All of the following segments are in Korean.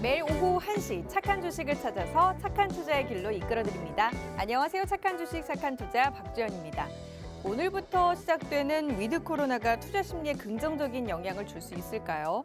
매일 오후 1시 착한 주식을 찾아서 착한 투자의 길로 이끌어드립니다. 안녕하세요. 착한 주식, 착한 투자 박주연입니다. 오늘부터 시작되는 위드 코로나가 투자 심리에 긍정적인 영향을 줄 수 있을까요?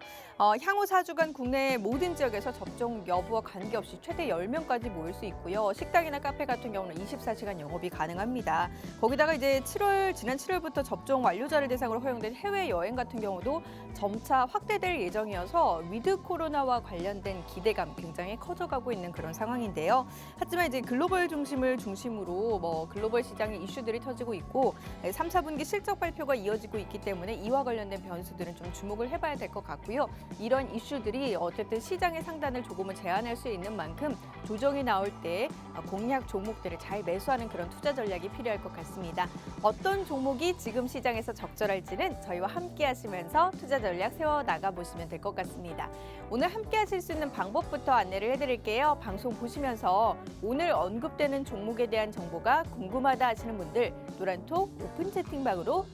향후 4주간 국내 모든 지역에서 접종 여부와 관계없이 최대 10명까지 모일 수 있고요. 식당이나 카페 같은 경우는 24시간 영업이 가능합니다. 거기다가 이제 지난 7월부터 접종 완료자를 대상으로 허용된 해외여행 같은 경우도 점차 확대될 예정이어서 위드 코로나와 관련된 기대감 굉장히 커져가고 있는 그런 상황인데요. 하지만 이제 글로벌 중심을 중심으로 글로벌 시장의 이슈들이 터지고 있고 3, 4분기 실적 발표가 이어지고 있기 때문에 이와 관련된 변수들은 좀 주목을 해봐야 될 것 같고요. 이런 이슈들이 어쨌든 시장의 상단을 조금은 제한할 수 있는 만큼 조정이 나올 때 공략 종목들을 잘 매수하는 그런 투자 전략이 필요할 것 같습니다. 어떤 종목이 지금 시장에서 적절할지는 저희와 함께 하시면서 투자 전략 세워나가 보시면 될 것 같습니다. 오늘 함께 하실 수 있는 방법부터 안내를 해드릴게요. 방송 보시면서 오늘 언급되는 종목에 대한 정보가 궁금하다 하시는 분들 노란톡 오픈 채팅방으로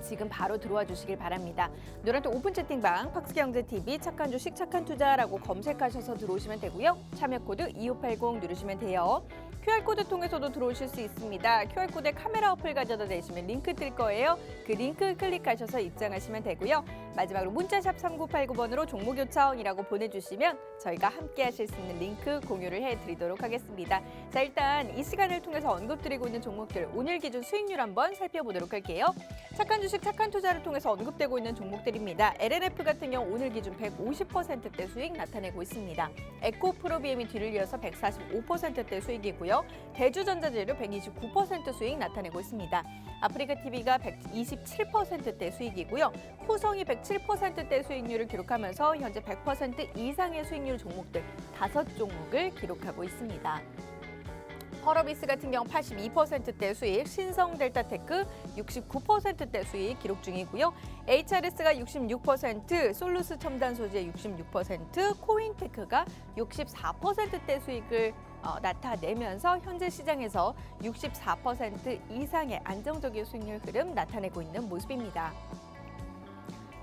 지금 바로 들어와 주시길 바랍니다. 노란톡 오픈 채팅방 박스경제TV 착한 주식 착한 투자라고 검색하셔서 들어오시면 되고요. 참여 코드 2580 누르시면 돼요. QR코드 통해서도 들어오실 수 있습니다. QR코드에 카메라 어플 가져다 대시면 링크 뜰 거예요. 그 링크 클릭하셔서 입장하시면 되고요. 마지막으로 문자샵 3989번으로 종목 요청이라고 보내주시면 저희가 함께 하실 수 있는 링크 공유를 해드리도록 하겠습니다. 자, 일단 이 시간을 통해서 언급드리고 있는 종목들 오늘 기준 수익률 한번 살펴보도록 할게요. 착한 주식 착한 투자를 통해서 언급되고 있는 종목들입니다. LNF 같은 경우 오늘 기준 150%대 수익 나타내고 있습니다. 에코프로비엠이 뒤를 이어서 145%대 수익이고요. 대주전자재료 129% 수익 나타내고 있습니다. 아프리카TV가 127%대 수익이고요. 후성이 107%대 수익률을 기록하면서 현재 100% 이상의 수익률 종목들 5종목을 기록하고 있습니다. 펄어비스 같은 경우 82%대 수익, 신성델타테크 69%대 수익 기록 중이고요. HRS가 66%, 솔루스 첨단소재 66%, 코인테크가 64%대 수익을 나타내면서 현재 시장에서 64% 이상의 안정적인 수익률 흐름 나타내고 있는 모습입니다.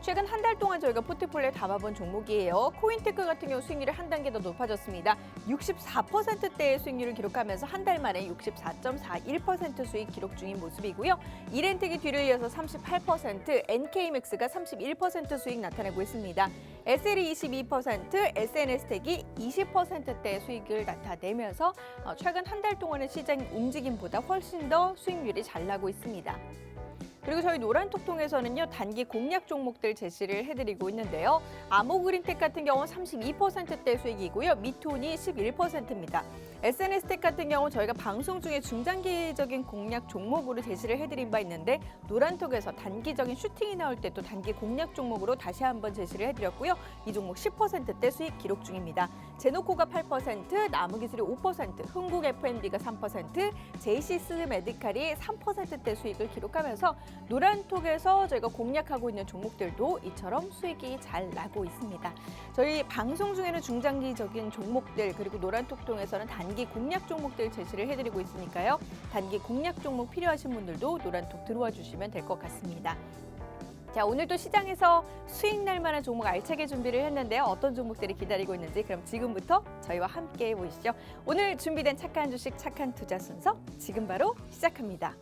최근 한 달 동안 저희가 포트폴리오에 담아본 종목이에요. 코인테크 같은 경우 수익률이 한 단계 더 높아졌습니다. 64%대의 수익률을 기록하면서 한 달 만에 64.41% 수익 기록 중인 모습이고요. 이렌텍이 뒤를 이어서 38%, NK맥스가 31% 수익 나타내고 있습니다. SL이 22%, SNS텍이 20%대 수익을 나타내면서 최근 한 달 동안의 시장 움직임보다 훨씬 더 수익률이 잘 나고 있습니다. 그리고 저희 노란톡 통해서는요, 단기 공략 종목들 제시를 해드리고 있는데요. 아모그린텍 같은 경우는 32%대 수익이고요. 미톤이 11%입니다. SNS텍 같은 경우 저희가 방송 중에 중장기적인 공략 종목으로 제시를 해드린 바 있는데 노란톡에서 단기적인 슈팅이 나올 때 또 단기 공략 종목으로 다시 한번 제시를 해드렸고요. 이 종목 10%대 수익 기록 중입니다. 제노코가 8%, 나무기술이 5%, 흥국 F&B가 3%, 제이시스 메디칼이 3%대 수익을 기록하면서 노란톡에서 저희가 공략하고 있는 종목들도 이처럼 수익이 잘 나고 있습니다. 저희 방송 중에는 중장기적인 종목들 그리고 노란톡 통해서는 단기 공략 종목들 제시를 해드리고 있으니까요. 단기 공략 종목 필요하신 분들도 노란톡 들어와 주시면 될 것 같습니다. 자, 오늘도 시장에서 수익 날 만한 종목 알차게 준비를 했는데요. 어떤 종목들이 기다리고 있는지 그럼 지금부터 저희와 함께 보시죠. 오늘 준비된 착한 주식, 착한 투자 순서 지금 바로 시작합니다.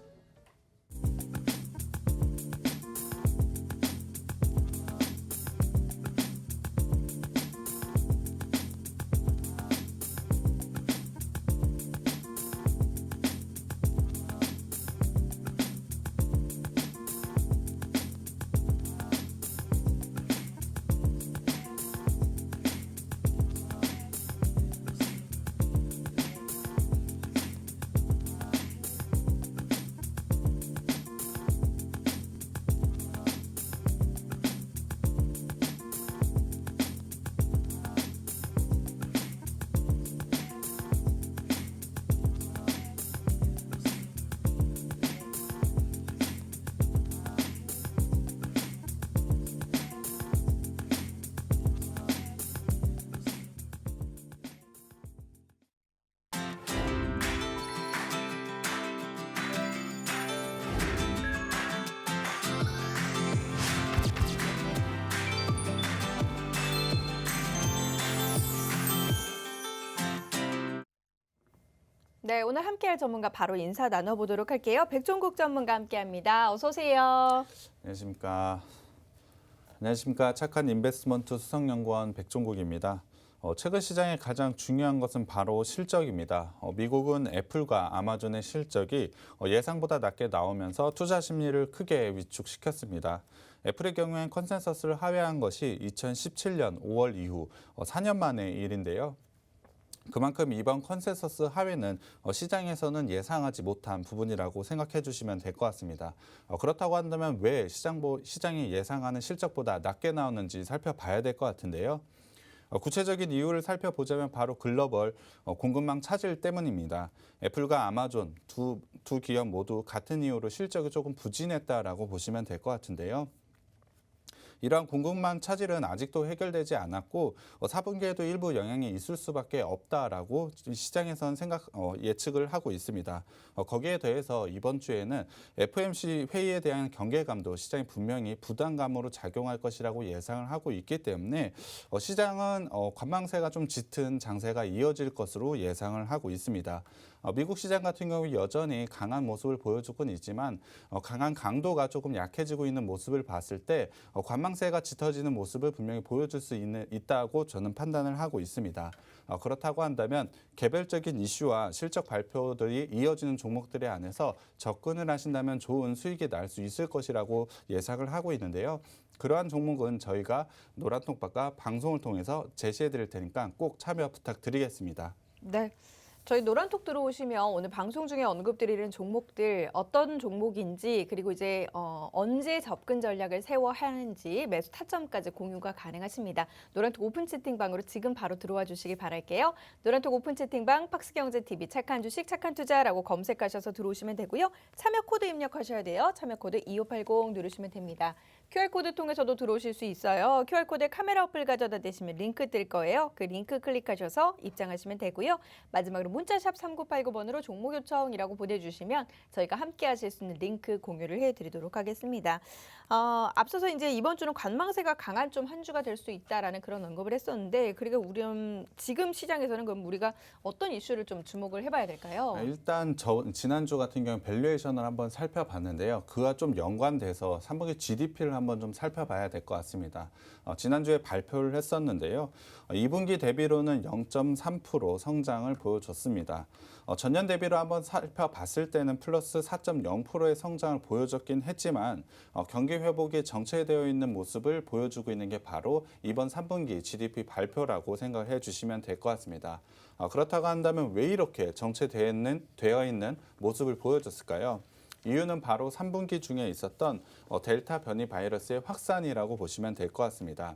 네, 오늘 함께할 전문가 바로 인사 나눠보도록 할게요. 백종국 전문가 함께합니다. 어서 오세요. 안녕하십니까. 안녕하십니까. 착한 인베스트먼트 수석연구원 백종국입니다. 최근 시장의 가장 중요한 것은 바로 실적입니다. 미국은 애플과 아마존의 실적이 예상보다 낮게 나오면서 투자 심리를 크게 위축시켰습니다. 애플의 경우엔 컨센서스를 하회한 것이 2017년 5월 이후 4년 만의 일인데요. 그만큼 이번 컨센서스 하회는 시장에서는 예상하지 못한 부분이라고 생각해 주시면 될 것 같습니다. 그렇다고 한다면 왜 시장이 예상하는 실적보다 낮게 나오는지 살펴봐야 될 것 같은데요. 구체적인 이유를 살펴보자면 바로 글로벌 공급망 차질 때문입니다. 애플과 아마존 두 기업 모두 같은 이유로 실적이 조금 부진했다라고 보시면 될 것 같은데요. 이러한 공급망 차질은 아직도 해결되지 않았고 4분기에도 일부 영향이 있을 수밖에 없다라고 시장에서는 예측을 하고 있습니다. 거기에 더해서 이번 주에는 FOMC 회의에 대한 경계감도 시장이 분명히 부담감으로 작용할 것이라고 예상을 하고 있기 때문에 시장은 관망세가 좀 짙은 장세가 이어질 것으로 예상을 하고 있습니다. 미국 시장 같은 경우 여전히 강한 모습을 보여주고는 있지만 강한 강도가 조금 약해지고 있는 모습을 봤을 때 관망세가 짙어지는 모습을 분명히 보여줄 수 있다고 저는 판단을 하고 있습니다. 그렇다고 한다면 개별적인 이슈와 실적 발표들이 이어지는 종목들에 안에서 접근을 하신다면 좋은 수익이 날 수 있을 것이라고 예상을 하고 있는데요. 그러한 종목은 저희가 노란통박과 방송을 통해서 제시해 드릴 테니까 꼭 참여 부탁드리겠습니다. 네. 저희 노란톡 들어오시면 오늘 방송 중에 언급드리는 종목들 어떤 종목인지 그리고 이제 언제 접근 전략을 세워야 하는지 매수 타점까지 공유가 가능하십니다. 노란톡 오픈 채팅방으로 지금 바로 들어와 주시기 바랄게요. 노란톡 오픈 채팅방 팍스경제TV 착한 주식 착한 투자라고 검색하셔서 들어오시면 되고요. 참여 코드 입력하셔야 돼요. 참여 코드 2580 누르시면 됩니다. QR코드 통해서도 들어오실 수 있어요. QR코드에 카메라 어플 가져다 대시면 링크 뜰 거예요. 그 링크 클릭하셔서 입장하시면 되고요. 마지막으로 문자샵 3989번으로 종목 요청이라고 보내주시면 저희가 함께 하실 수 있는 링크 공유를 해드리도록 하겠습니다. 앞서서 이제 이번 주는 관망세가 강한 좀 한 주가 될 수 있다라는 그런 언급을 했었는데 그리고 지금 시장에서는 그럼 우리가 어떤 이슈를 좀 주목을 해봐야 될까요? 일단 지난주 같은 경우 밸류에이션을 한번 살펴봤는데요. 그와 좀 연관돼서 3분기 GDP를 한번 좀 살펴봐야 될 것 같습니다. 지난주에 발표를 했었는데요. 2분기 대비로는 0.3% 성장을 보여줬습니다. 전년 대비로 한번 살펴봤을 때는 플러스 4.0%의 성장을 보여줬긴 했지만 경기 회복이 정체되어 있는 모습을 보여주고 있는 게 바로 이번 3분기 GDP 발표라고 생각을 해주시면 될 것 같습니다. 그렇다고 한다면 왜 이렇게 정체되어 있는 모습을 보여줬을까요? 이유는 바로 3분기 중에 있었던 델타 변이 바이러스의 확산이라고 보시면 될 것 같습니다.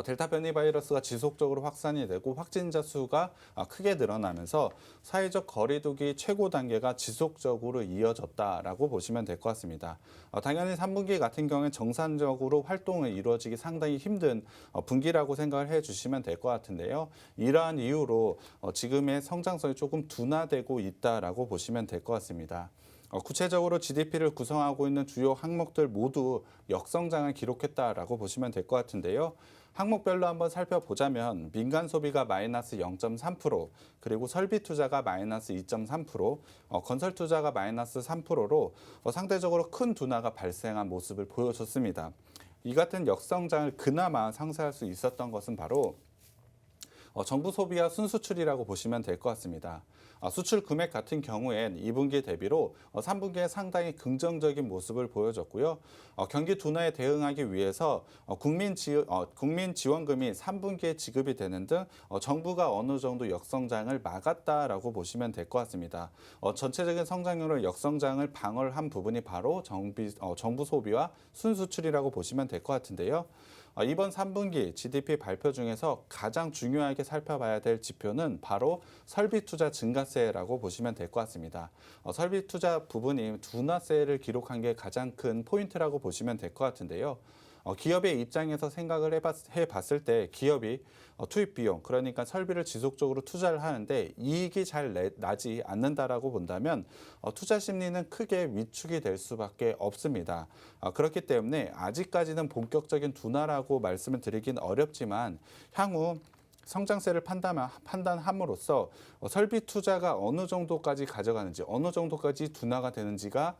델타 변이 바이러스가 지속적으로 확산이 되고 확진자 수가 크게 늘어나면서 사회적 거리두기 최고 단계가 지속적으로 이어졌다라고 보시면 될 것 같습니다. 당연히 3분기 같은 경우에 정상적으로 활동을 이루어지기 상당히 힘든 분기라고 생각을 해주시면 될 것 같은데요. 이러한 이유로 지금의 성장성이 조금 둔화되고 있다라고 보시면 될 것 같습니다. 구체적으로 GDP를 구성하고 있는 주요 항목들 모두 역성장을 기록했다라고 보시면 될 것 같은데요. 항목별로 한번 살펴보자면 민간 소비가 마이너스 0.3%, 그리고 설비 투자가 마이너스 2.3%, 건설 투자가 마이너스 3%로 상대적으로 큰 둔화가 발생한 모습을 보여줬습니다. 이 같은 역성장을 그나마 상쇄할 수 있었던 것은 바로 정부 소비와 순수출이라고 보시면 될 것 같습니다. 수출 금액 같은 경우엔 2분기 대비로 3분기에 상당히 긍정적인 모습을 보여줬고요. 경기 둔화에 대응하기 위해서 국민 지원금이 3분기에 지급이 되는 등 정부가 어느 정도 역성장을 막았다라고 보시면 될 것 같습니다. 전체적인 성장률을 역성장을 방어한 부분이 바로 정부 소비와 순수출이라고 보시면 될 것 같은데요. 이번 3분기 GDP 발표 중에서 가장 중요하게 살펴봐야 될 지표는 바로 설비 투자 증가세라고 보시면 될 것 같습니다. 설비 투자 부분이 둔화세를 기록한 게 가장 큰 포인트라고 보시면 될 것 같은데요. 기업의 입장에서 생각을 해봤을 때 기업이 투입 비용, 그러니까 설비를 지속적으로 투자를 하는데 이익이 잘 나지 않는다라고 본다면 투자 심리는 크게 위축이 될 수밖에 없습니다. 그렇기 때문에 아직까지는 본격적인 둔화라고 말씀을 드리긴 어렵지만 향후 성장세를 판단함으로써 설비 투자가 어느 정도까지 가져가는지, 어느 정도까지 둔화가 되는지가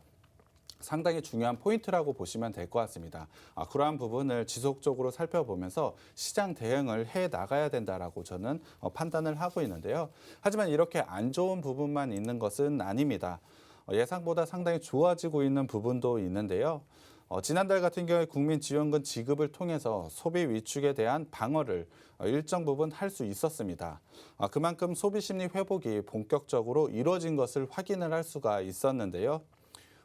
상당히 중요한 포인트라고 보시면 될 것 같습니다. 그러한 부분을 지속적으로 살펴보면서 시장 대응을 해 나가야 된다라고 저는 판단을 하고 있는데요. 하지만 이렇게 안 좋은 부분만 있는 것은 아닙니다. 예상보다 상당히 좋아지고 있는 부분도 있는데요. 지난달 같은 경우에 국민지원금 지급을 통해서 소비 위축에 대한 방어를 일정 부분 할 수 있었습니다. 그만큼 소비 심리 회복이 본격적으로 이루어진 것을 확인을 할 수가 있었는데요.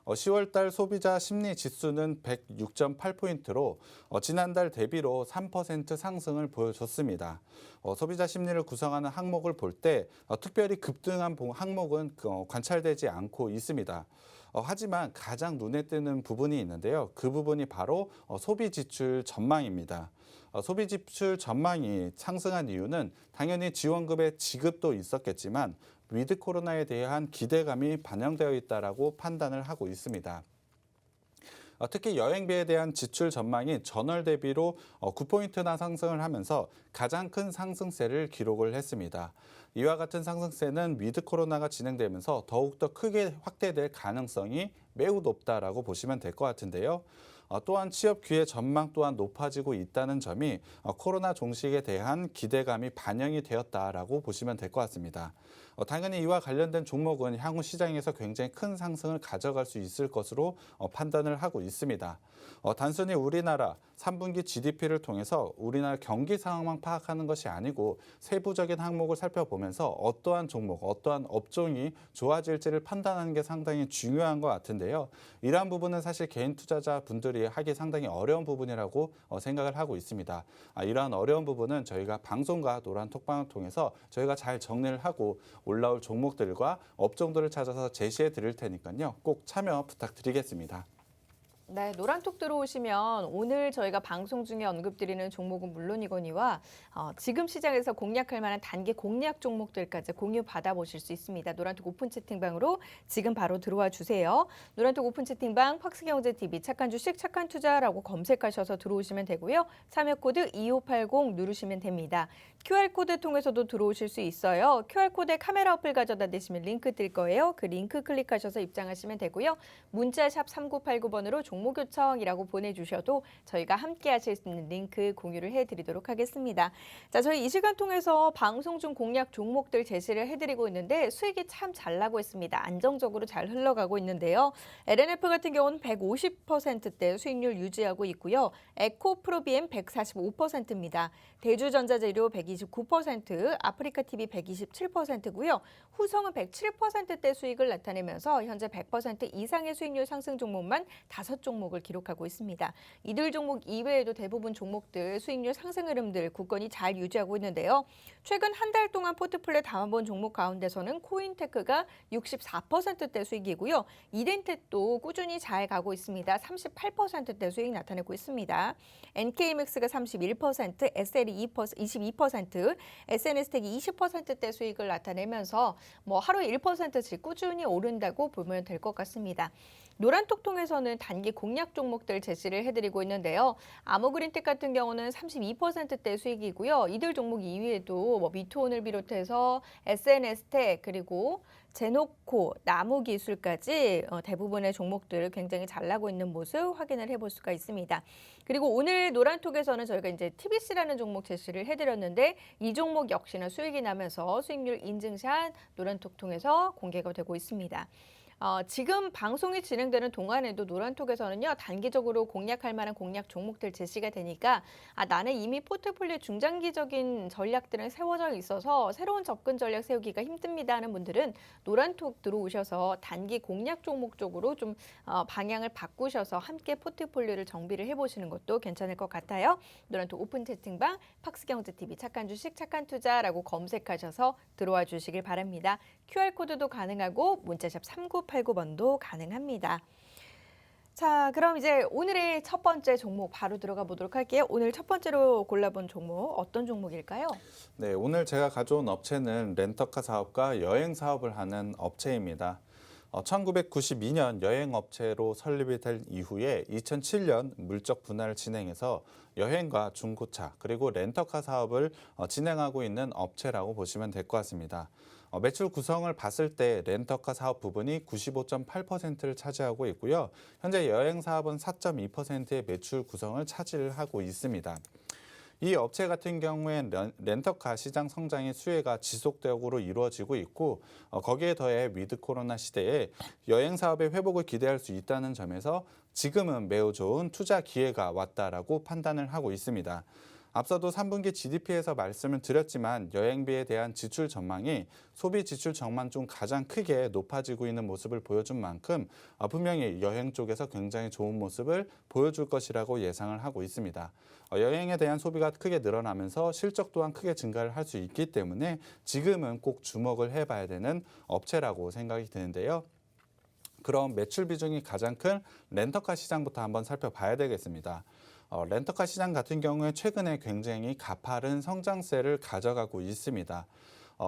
10월 달 소비자 심리 지수는 106.8포인트로 지난달 대비로 3% 상승을 보여줬습니다. 소비자 심리를 구성하는 항목을 볼 때 특별히 급등한 항목은 관찰되지 않고 있습니다. 하지만 가장 눈에 띄는 부분이 있는데요. 그 부분이 바로 소비 지출 전망입니다. 소비 지출 전망이 상승한 이유는 당연히 지원금의 지급도 있었겠지만 위드 코로나에 대한 기대감이 반영되어 있다라고 판단을 하고 있습니다. 특히 여행비에 대한 지출 전망이 전월 대비로 9포인트나 상승을 하면서 가장 큰 상승세를 기록을 했습니다. 이와 같은 상승세는 위드 코로나가 진행되면서 더욱더 크게 확대될 가능성이 매우 높다라고 보시면 될 것 같은데요. 또한 취업 기회 전망 또한 높아지고 있다는 점이 코로나 종식에 대한 기대감이 반영이 되었다라고 보시면 될 것 같습니다. 당연히 이와 관련된 종목은 향후 시장에서 굉장히 큰 상승을 가져갈 수 있을 것으로 판단을 하고 있습니다. 단순히 우리나라 3분기 GDP를 통해서 우리나라 경기 상황만 파악하는 것이 아니고 세부적인 항목을 살펴보면서 어떠한 종목, 어떠한 업종이 좋아질지를 판단하는 게 상당히 중요한 것 같은데요. 이러한 부분은 사실 개인 투자자분들이 하기 상당히 어려운 부분이라고 생각을 하고 있습니다. 이러한 어려운 부분은 저희가 방송과 노란 톡방을 통해서 저희가 잘 정리를 하고 올라올 종목들과 업종들을 찾아서 제시해 드릴 테니까요. 꼭 참여 부탁드리겠습니다. 네, 노란톡 들어오시면 오늘 저희가 방송 중에 언급드리는 종목은 물론이거니와 지금 시장에서 공략할 만한 단기 공략 종목들까지 공유 받아보실 수 있습니다. 노란톡 오픈 채팅방으로 지금 바로 들어와 주세요. 노란톡 오픈 채팅방 팍스경제TV 착한 주식 착한 투자라고 검색하셔서 들어오시면 되고요. 참여 코드 2580 누르시면 됩니다. QR코드 통해서도 들어오실 수 있어요. QR코드에 카메라 어플 가져다 대시면 링크 뜰 거예요. 그 링크 클릭하셔서 입장하시면 되고요. 문자 샵 3989번으로 종목 요청이라고 보내주셔도 저희가 함께 하실 수 있는 링크 공유를 해드리도록 하겠습니다. 자, 저희 이 시간 통해서 방송 중 공략 종목들 제시를 해드리고 있는데 수익이 참 잘 나고 있습니다. 안정적으로 잘 흘러가고 있는데요. LNF 같은 경우는 150%대 수익률 유지하고 있고요. 에코프로비엠 145%입니다. 대주전자재료 129%, 아프리카TV 127%고요. 후성은 107%대 수익을 나타내면서 현재 100% 이상의 수익률 상승 종목만 5종목을 기록하고 있습니다. 이들 종목 이외에도 대부분 종목들 수익률 상승 흐름들 굳건히 잘 유지하고 있는데요. 최근 한 달 동안 포트폴리오에 담아본 종목 가운데서는 코인테크가 64%대 수익이고요. 이덴텍도 꾸준히 잘 가고 있습니다. 38%대 수익 나타내고 있습니다. NKMX가 31%, SL이 22%, SNS텍이 20%대 수익을 나타내면서 하루에 1%씩 꾸준히 오른다고 보면 될 것 같습니다. 노란톡 통해서는 단기 공략 종목들 제시를 해드리고 있는데요. 아모그린텍 같은 경우는 32%대 수익이고요. 이들 종목 2위에도 미투온을 비롯해서 SNS텍 그리고 제노코, 나무기술까지 대부분의 종목들 굉장히 잘 나고 있는 모습 확인을 해볼 수가 있습니다. 그리고 오늘 노란톡에서는 저희가 이제 TBC라는 종목 제시를 해드렸는데 이 종목 역시나 수익이 나면서 수익률 인증샷 노란톡 통해서 공개가 되고 있습니다. 지금 방송이 진행되는 동안에도 노란톡에서는요, 단기적으로 공략할 만한 공략 종목들 제시가 되니까 나는 이미 포트폴리오 중장기적인 전략들은 세워져 있어서 새로운 접근 전략 세우기가 힘듭니다 하는 분들은 노란톡 들어오셔서 단기 공략 종목 쪽으로 좀 방향을 바꾸셔서 함께 포트폴리오를 정비를 해보시는 것도 괜찮을 것 같아요. 노란톡 오픈 채팅방 팍스경제TV 착한 주식 착한 투자라고 검색하셔서 들어와 주시길 바랍니다. QR코드도 가능하고 문자샵 3989번도 가능합니다. 자, 그럼 이제 오늘의 첫 번째 종목 바로 들어가 보도록 할게요. 오늘 첫 번째로 골라본 종목 어떤 종목일까요? 네, 오늘 제가 가져온 업체는 렌터카 사업과 여행 사업을 하는 업체입니다. 1992년 여행업체로 설립이 된 이후에 2007년 물적 분할을 진행해서 여행과 중고차 그리고 렌터카 사업을 진행하고 있는 업체라고 보시면 될 것 같습니다. 매출 구성을 봤을 때 렌터카 사업 부분이 95.8%를 차지하고 있고요. 현재 여행 사업은 4.2%의 매출 구성을 차지하고 있습니다. 이 업체 같은 경우엔 렌터카 시장 성장의 수혜가 지속적으로 이루어지고 있고 거기에 더해 위드 코로나 시대에 여행 사업의 회복을 기대할 수 있다는 점에서 지금은 매우 좋은 투자 기회가 왔다라고 판단을 하고 있습니다. 앞서도 3분기 GDP에서 말씀을 드렸지만 여행비에 대한 지출 전망이 소비 지출 전망 중 가장 크게 높아지고 있는 모습을 보여준 만큼 분명히 여행 쪽에서 굉장히 좋은 모습을 보여줄 것이라고 예상을 하고 있습니다. 여행에 대한 소비가 크게 늘어나면서 실적 또한 크게 증가를 할 수 있기 때문에 지금은 꼭 주목을 해봐야 되는 업체라고 생각이 드는데요. 그럼 매출 비중이 가장 큰 렌터카 시장부터 한번 살펴봐야 되겠습니다. 렌터카 시장 같은 경우에 최근에 굉장히 가파른 성장세를 가져가고 있습니다.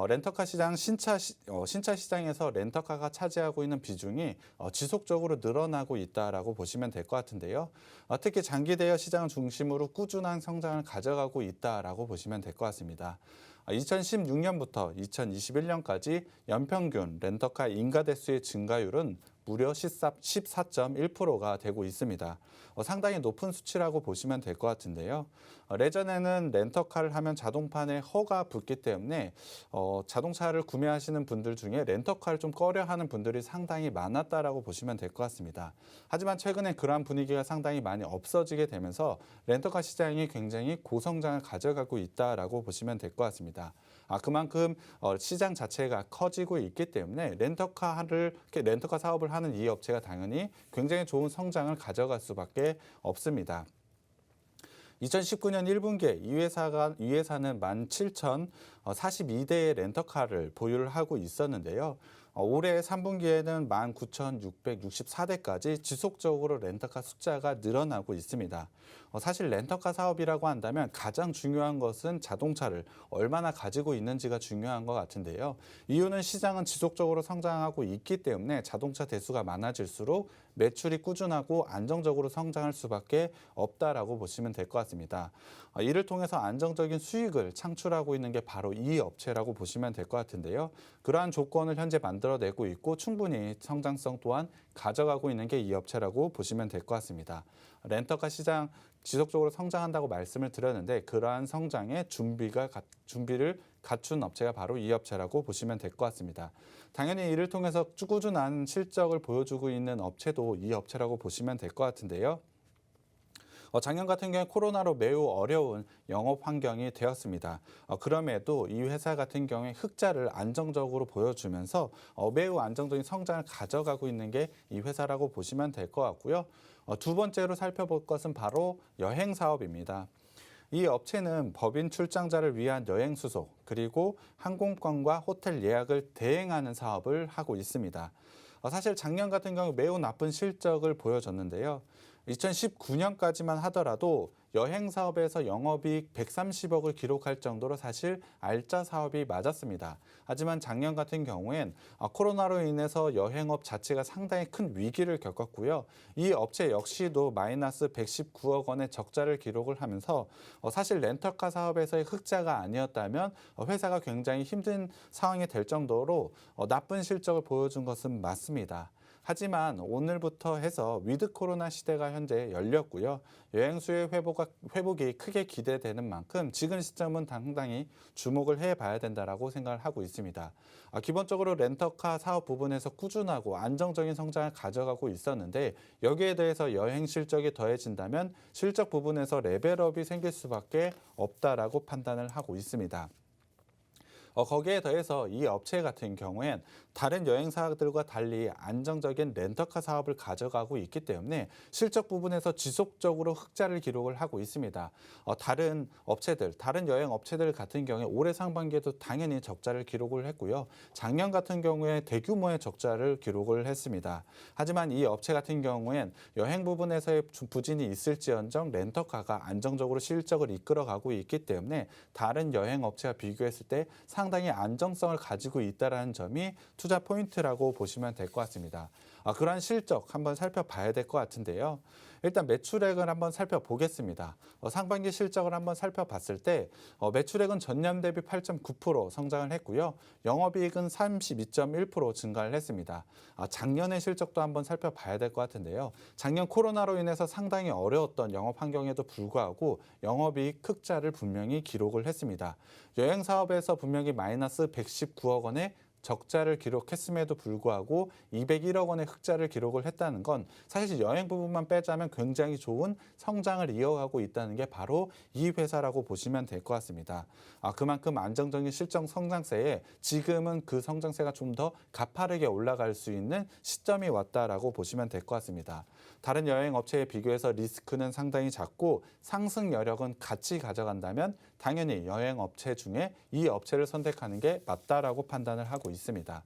렌터카 시장 신차 시장에서 렌터카가 차지하고 있는 비중이 지속적으로 늘어나고 있다라고 보시면 될 것 같은데요. 특히 장기 대여 시장을 중심으로 꾸준한 성장을 가져가고 있다라고 보시면 될 것 같습니다. 2016년부터 2021년까지 연평균 렌터카 인가 대수의 증가율은 무려 14.1%가 되고 있습니다. 상당히 높은 수치라고 보시면 될 것 같은데요. 예전에는 렌터카를 하면 자동판에 허가 붙기 때문에 자동차를 구매하시는 분들 중에 렌터카를 좀 꺼려하는 분들이 상당히 많았다라고 보시면 될 것 같습니다. 하지만 최근에 그러한 분위기가 상당히 많이 없어지게 되면서 렌터카 시장이 굉장히 고성장을 가져가고 있다라고 보시면 될 것 같습니다. 그만큼 시장 자체가 커지고 있기 때문에 렌터카 사업을 하는 이 업체가 당연히 굉장히 좋은 성장을 가져갈 수밖에 없습니다. 2019년 1분기에 이 회사는 17,042대의 렌터카를 보유를 하고 있었는데요. 올해 3분기에는 19,664대까지 지속적으로 렌터카 숫자가 늘어나고 있습니다. 사실 렌터카 사업이라고 한다면 가장 중요한 것은 자동차를 얼마나 가지고 있는지가 중요한 것 같은데요. 이유는 시장은 지속적으로 성장하고 있기 때문에 자동차 대수가 많아질수록 매출이 꾸준하고 안정적으로 성장할 수밖에 없다라고 보시면 될 것 같습니다. 이를 통해서 안정적인 수익을 창출하고 있는 게 바로 이 업체라고 보시면 될 것 같은데요. 그러한 조건을 현재 만들어내고 있고 충분히 성장성 또한 가져가고 있는 게 이 업체라고 보시면 될 것 같습니다. 렌터카 시장 지속적으로 성장한다고 말씀을 드렸는데 그러한 성장의 준비를 갖춘 업체가 바로 이 업체라고 보시면 될 것 같습니다. 당연히 이를 통해서 꾸준한 실적을 보여주고 있는 업체도 이 업체라고 보시면 될 것 같은데요. 작년 같은 경우에 코로나로 매우 어려운 영업 환경이 되었습니다. 그럼에도 이 회사 같은 경우에 흑자를 안정적으로 보여주면서 매우 안정적인 성장을 가져가고 있는 게 이 회사라고 보시면 될 것 같고요. 두 번째로 살펴볼 것은 바로 여행 사업입니다. 이 업체는 법인 출장자를 위한 여행 수속 그리고 항공권과 호텔 예약을 대행하는 사업을 하고 있습니다. 사실 작년 같은 경우 매우 나쁜 실적을 보여줬는데요. 2019년까지만 하더라도 여행 사업에서 영업이익 130억을 기록할 정도로 사실 알짜 사업이 맞았습니다. 하지만 작년 같은 경우엔 코로나로 인해서 여행업 자체가 상당히 큰 위기를 겪었고요. 이 업체 역시도 마이너스 119억 원의 적자를 기록을 하면서 사실 렌터카 사업에서의 흑자가 아니었다면 회사가 굉장히 힘든 상황이 될 정도로 나쁜 실적을 보여준 것은 맞습니다. 하지만 오늘부터 해서 위드 코로나 시대가 현재 열렸고요. 여행 수요 회복이 크게 기대되는 만큼 지금 시점은 상당히 주목을 해봐야 된다라고 생각을 하고 있습니다. 기본적으로 렌터카 사업 부분에서 꾸준하고 안정적인 성장을 가져가고 있었는데 여기에 대해서 여행 실적이 더해진다면 실적 부분에서 레벨업이 생길 수밖에 없다라고 판단을 하고 있습니다. 거기에 더해서 이 업체 같은 경우엔 다른 여행사들과 달리 안정적인 렌터카 사업을 가져가고 있기 때문에 실적 부분에서 지속적으로 흑자를 기록을 하고 있습니다. 다른 여행 업체들 같은 경우에 올해 상반기에도 당연히 적자를 기록을 했고요. 작년 같은 경우에 대규모의 적자를 기록을 했습니다. 하지만 이 업체 같은 경우엔 여행 부분에서의 부진이 있을지언정 렌터카가 안정적으로 실적을 이끌어가고 있기 때문에 다른 여행 업체와 비교했을 때 상당히 안정성을 가지고 있다는 점이 투자 포인트라고 보시면 될 것 같습니다. 그러한 실적 한번 살펴봐야 될 것 같은데요. 일단 매출액을 한번 살펴보겠습니다. 상반기 실적을 한번 살펴봤을 때 매출액은 전년 대비 8.9% 성장을 했고요. 영업이익은 32.1% 증가를 했습니다. 작년의 실적도 한번 살펴봐야 될 것 같은데요. 작년 코로나로 인해서 상당히 어려웠던 영업 환경에도 불구하고 영업이익 흑자를 분명히 기록을 했습니다. 여행 사업에서 분명히 마이너스 119억 원의 적자를 기록했음에도 불구하고 201억 원의 흑자를 기록을 했다는 건 사실 여행 부분만 빼자면 굉장히 좋은 성장을 이어가고 있다는 게 바로 이 회사라고 보시면 될 것 같습니다. 그만큼 안정적인 실적 성장세에 지금은 그 성장세가 좀 더 가파르게 올라갈 수 있는 시점이 왔다라고 보시면 될 것 같습니다. 다른 여행 업체에 비교해서 리스크는 상당히 작고 상승 여력은 같이 가져간다면 당연히 여행 업체 중에 이 업체를 선택하는 게 맞다라고 판단을 하고 있습니다.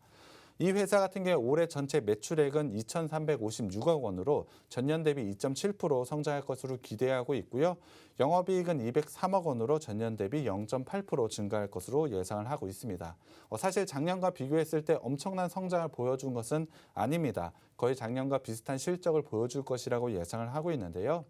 이 회사 같은 경우 올해 전체 매출액은 2,356억 원으로 전년 대비 2.7% 성장할 것으로 기대하고 있고요. 영업이익은 203억 원으로 전년 대비 0.8% 증가할 것으로 예상을 하고 있습니다. 사실 작년과 비교했을 때 엄청난 성장을 보여준 것은 아닙니다. 거의 작년과 비슷한 실적을 보여줄 것이라고 예상을 하고 있는데요.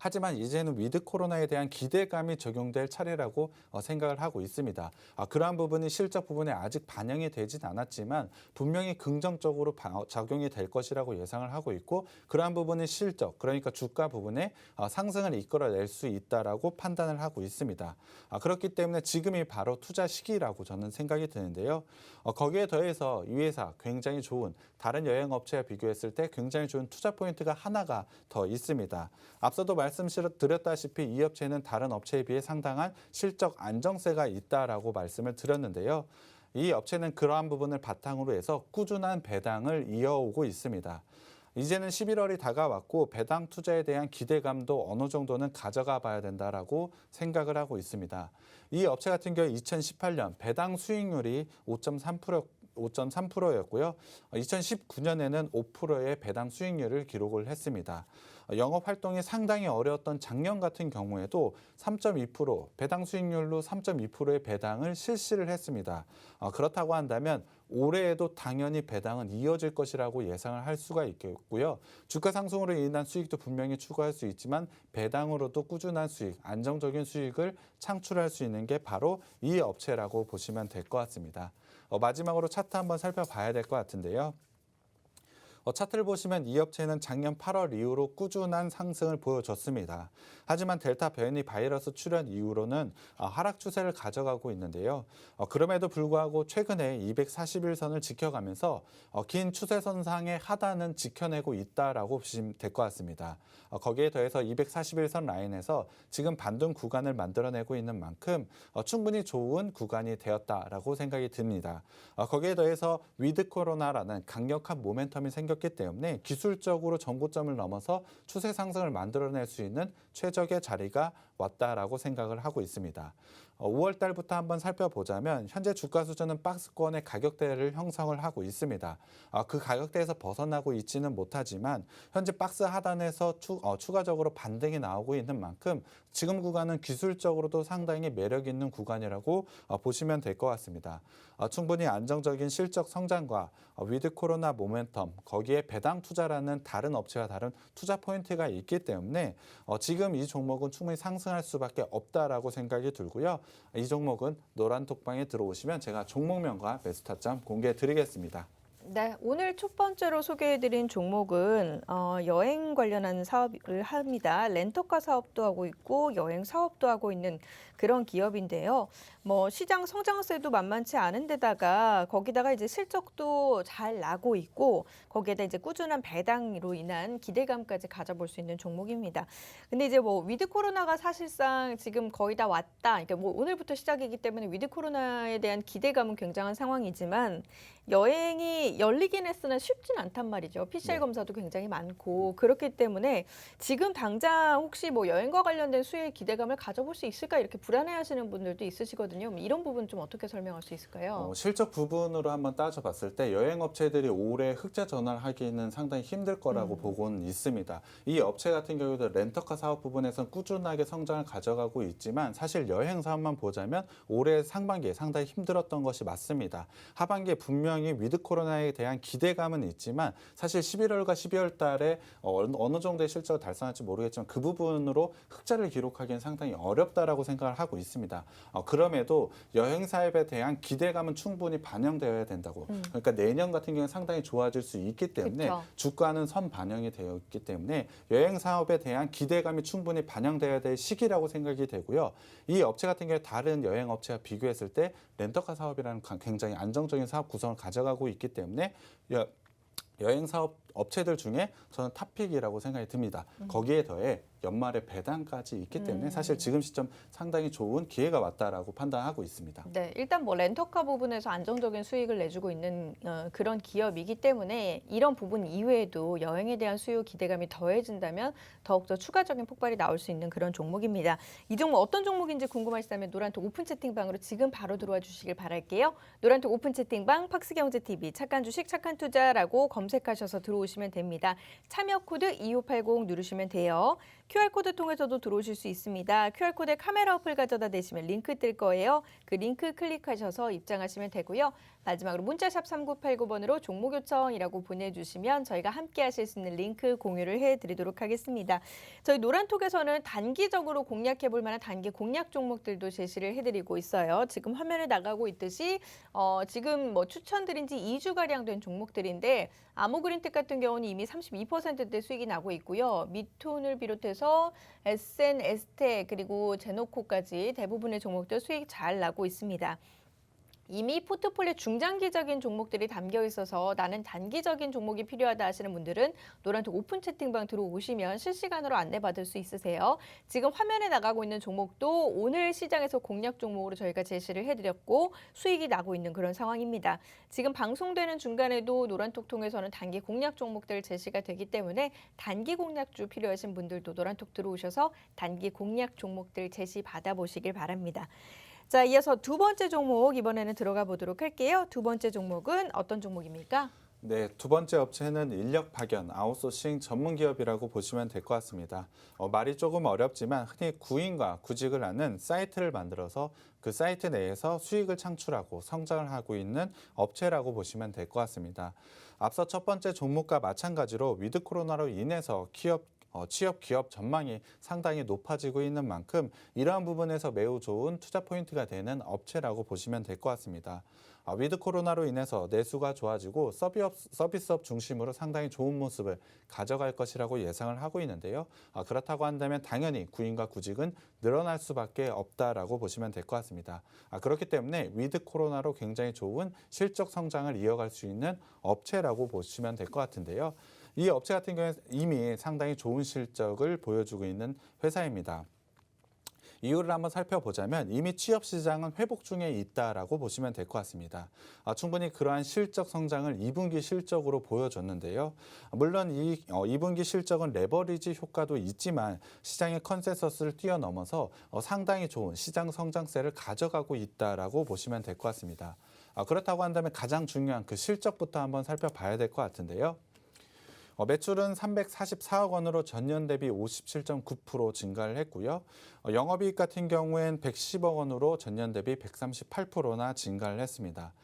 하지만 이제는 위드 코로나에 대한 기대감이 적용될 차례라고 생각을 하고 있습니다. 그러한 부분이 실적 부분에 아직 반영이 되진 않았지만 분명히 긍정적으로 작용이 될 것이라고 예상을 하고 있고 그러한 부분이 실적, 그러니까 주가 부분에 상승을 이끌어낼 수 있다라고 판단을 하고 있습니다. 그렇기 때문에 지금이 바로 투자 시기라고 저는 생각이 드는데요. 거기에 더해서 이 회사 굉장히 좋은 다른 여행업체와 비교했을 때 굉장히 좋은 투자 포인트가 하나가 더 있습니다. 앞서도 말씀드렸다시피 이 업체는 다른 업체에 비해 상당한 실적 안정세가 있다라고 말씀을 드렸는데요. 이 업체는 그러한 부분을 바탕으로 해서 꾸준한 배당을 이어오고 있습니다. 이제는 11월이 다가왔고 배당 투자에 대한 기대감도 어느 정도는 가져가 봐야 된다라고 생각을 하고 있습니다. 이 업체 같은 경우 2018년 배당 수익률이 5.3%였고요. 2019년에는 5%의 배당 수익률을 기록을 했습니다. 영업 활동이 상당히 어려웠던 작년 같은 경우에도 3.2%, 배당 수익률로 3.2%의 배당을 실시를 했습니다. 그렇다고 한다면 올해에도 당연히 배당은 이어질 것이라고 예상을 할 수가 있겠고요. 주가 상승으로 인한 수익도 분명히 추가할 수 있지만 배당으로도 꾸준한 수익, 안정적인 수익을 창출할 수 있는 게 바로 이 업체라고 보시면 될 것 같습니다. 마지막으로 차트 한번 살펴봐야 될 것 같은데요. 차트를 보시면 이 업체는 작년 8월 이후로 꾸준한 상승을 보여줬습니다. 하지만 델타 변이 바이러스 출현 이후로는 하락 추세를 가져가고 있는데요. 그럼에도 불구하고 최근에 241선을 지켜가면서 긴 추세선상의 하단은 지켜내고 있다라고 보시면 될 것 같습니다. 거기에 더해서 241선 라인에서 지금 반등 구간을 만들어내고 있는 만큼 충분히 좋은 구간이 되었다라고 생각이 듭니다. 거기에 더해서 위드 코로나라는 강력한 모멘텀이 생겼기 때문에 기술적으로 전고점을 넘어서 추세 상승을 만들어낼 수 있는 최적의 자리가 왔다라고 생각을 하고 있습니다. 5월 달부터 한번 살펴보자면 현재 주가 수준은 박스권의 가격대를 형성을 하고 있습니다. 그 가격대에서 벗어나고 있지는 못하지만 현재 박스 하단에서 추가적으로 반등이 나오고 있는 만큼 지금 구간은 기술적으로도 상당히 매력 있는 구간이라고 보시면 될 것 같습니다. 충분히 안정적인 실적 성장과 위드 코로나 모멘텀, 거기에 배당 투자라는 다른 업체와 다른 투자 포인트가 있기 때문에 지금 이 종목은 충분히 상승할 수밖에 없다라고 생각이 들고요. 이 종목은 노란 톡방에 들어오시면 제가 종목명과 매수 타점 공개해 드리겠습니다. 네, 오늘 첫 번째로 소개해드린 종목은 여행 관련한 사업을 합니다. 렌터카 사업도 하고 있고 여행 사업도 하고 있는 그런 기업인데요. 시장 성장세도 만만치 않은 데다가 거기다가 이제 실적도 잘 나고 있고 거기에다 이제 꾸준한 배당으로 인한 기대감까지 가져볼 수 있는 종목입니다. 근데 이제 위드 코로나가 사실상 지금 거의 다 왔다. 그러니까 오늘부터 시작이기 때문에 위드 코로나에 대한 기대감은 굉장한 상황이지만 여행이 열리긴 했으나 쉽진 않단 말이죠. PCR 네. 검사도 굉장히 많고 그렇기 때문에 지금 당장 혹시 뭐 여행과 관련된 수혜의 기대감을 가져볼 수 있을까 이렇게 불안해하시는 분들도 있으시거든요. 이런 부분 좀 어떻게 설명할 수 있을까요? 실적 부분으로 한번 따져봤을 때 여행업체들이 올해 흑자 전환하기는 상당히 힘들 거라고 보고는 있습니다. 이 업체 같은 경우도 렌터카 사업 부분에서는 꾸준하게 성장을 가져가고 있지만 사실 여행 사업만 보자면 올해 상반기에 상당히 힘들었던 것이 맞습니다. 하반기에 분명히 위드 코로나에 대한 기대감은 있지만 사실 11월과 12월 달에 어느 정도의 실적을 달성할지 모르겠지만 그 부분으로 흑자를 기록하기는 상당히 어렵다라고 생각을 하고 있습니다. 그럼에도 여행 사업에 대한 기대감은 충분히 반영되어야 된다고. 그러니까 내년 같은 경우는 상당히 좋아질 수 있기 때문에 그쵸. 주가는 선 반영이 되어 있기 때문에 여행 사업에 대한 기대감이 충분히 반영되어야 될 시기라고 생각이 되고요. 이 업체 같은 경우에 다른 여행 업체와 비교했을 때 렌터카 사업이라는 굉장히 안정적인 사업 구성을 가져가고 있기 때문에 여행 사업 업체들 중에 저는 탑픽이라고 생각이 듭니다. 거기에 더해 연말에 배당까지 있기 때문에 사실 지금 시점 상당히 좋은 기회가 왔다라고 판단하고 있습니다. 네, 일단 뭐 렌터카 부분에서 안정적인 수익을 내주고 있는 그런 기업이기 때문에 이런 부분 이외에도 여행에 대한 수요 기대감이 더해진다면 더욱더 추가적인 폭발이 나올 수 있는 그런 종목입니다. 이 종목 어떤 종목인지 궁금하시다면 노란톡 오픈 채팅방으로 지금 바로 들어와 주시길 바랄게요. 노란톡 오픈 채팅방 팍스경제TV 착한 주식 착한 투자라고 검색하셔서 들어오시면 됩니다. 참여 코드 2580 누르시면 돼요. QR코드 통해서도 들어오실 수 있습니다. QR코드에 카메라 어플 가져다 대시면 링크 뜰 거예요. 그 링크 클릭하셔서 입장하시면 되고요. 마지막으로 문자샵 3989번으로 종목 요청이라고 보내주시면 저희가 함께 하실 수 있는 링크 공유를 해드리도록 하겠습니다. 저희 노란톡에서는 단기적으로 공략해볼 만한 단기 공략 종목들도 제시를 해드리고 있어요. 지금 화면에 나가고 있듯이 지금 뭐 추천드린 지 2주가량 된 종목들인데 아모그린텍 같은 경우는 이미 32%대 수익이 나고 있고요. 미톤을 비롯해서 SN, 에스텍 그리고 제노코까지 대부분의 종목들 수익 잘 나고 있습니다. 이미 포트폴리오 중장기적인 종목들이 담겨 있어서 나는 단기적인 종목이 필요하다 하시는 분들은 노란톡 오픈 채팅방 들어오시면 실시간으로 안내받을 수 있으세요. 지금 화면에 나가고 있는 종목도 오늘 시장에서 공략 종목으로 저희가 제시를 해드렸고 수익이 나고 있는 그런 상황입니다. 지금 방송되는 중간에도 노란톡 통해서는 단기 공략 종목들 제시가 되기 때문에 단기 공략주 필요하신 분들도 노란톡 들어오셔서 단기 공략 종목들 제시 받아보시길 바랍니다. 자, 이어서 두 번째 종목 이번에는 들어가 보도록 할게요. 두 번째 종목은 어떤 종목입니까? 네, 두 번째 업체는 인력 파견, 아웃소싱 전문 기업이라고 보시면 될 것 같습니다. 말이 조금 어렵지만 흔히 구인과 구직을 하는 사이트를 만들어서 그 사이트 내에서 수익을 창출하고 성장을 하고 있는 업체라고 보시면 될 것 같습니다. 앞서 첫 번째 종목과 마찬가지로 위드 코로나로 인해서 취업 기업 전망이 상당히 높아지고 있는 만큼 이러한 부분에서 매우 좋은 투자 포인트가 되는 업체라고 보시면 될 것 같습니다. 위드 코로나로 인해서 내수가 좋아지고 서비스업 중심으로 상당히 좋은 모습을 가져갈 것이라고 예상을 하고 있는데요. 그렇다고 한다면 당연히 구인과 구직은 늘어날 수밖에 없다라고 보시면 될 것 같습니다. 그렇기 때문에 위드 코로나로 굉장히 좋은 실적 성장을 이어갈 수 있는 업체라고 보시면 될 것 같은데요. 이 업체 같은 경우에 이미 상당히 좋은 실적을 보여주고 있는 회사입니다. 이유를 한번 살펴보자면 이미 취업 시장은 회복 중에 있다라고 보시면 될 것 같습니다. 충분히 그러한 실적 성장을 2분기 실적으로 보여줬는데요. 물론 2분기 실적은 레버리지 효과도 있지만 시장의 컨센서스를 뛰어넘어서 상당히 좋은 시장 성장세를 가져가고 있다라고 보시면 될 것 같습니다. 그렇다고 한다면 가장 중요한 그 실적부터 한번 살펴봐야 될 것 같은데요. 매출은 344억 원으로 전년 대비 57.9% 증가를 했고요. 영업이익 같은 경우엔 110억 원으로 전년 대비 138%나 증가를 했습니다.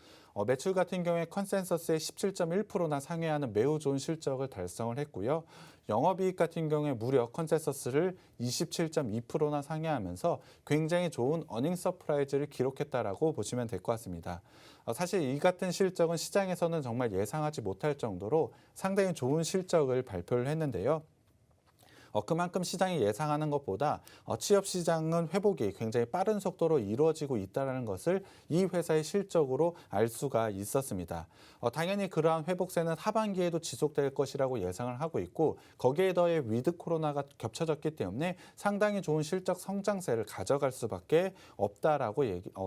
매출 같은 경우에 컨센서스의 17.1%나 상회하는 매우 좋은 실적을 달성을 했고요. 영업이익 같은 경우에 무려 컨센서스를 27.2%나 상회하면서 굉장히 좋은 어닝 서프라이즈를 기록했다라고 보시면 될 것 같습니다. 사실 이 같은 실적은 시장에서는 정말 예상하지 못할 정도로 상당히 좋은 실적을 발표를 했는데요. 그만큼 시장이 예상하는 것보다 취업 시장은 회복이 굉장히 빠른 속도로 이루어지고 있다는 것을 이 회사의 실적으로 알 수가 있었습니다. 당연히 그러한 회복세는 하반기에도 지속될 것이라고 예상을 하고 있고 거기에 더해 위드 코로나가 겹쳐졌기 때문에 상당히 좋은 실적 성장세를 가져갈 수밖에 없다라고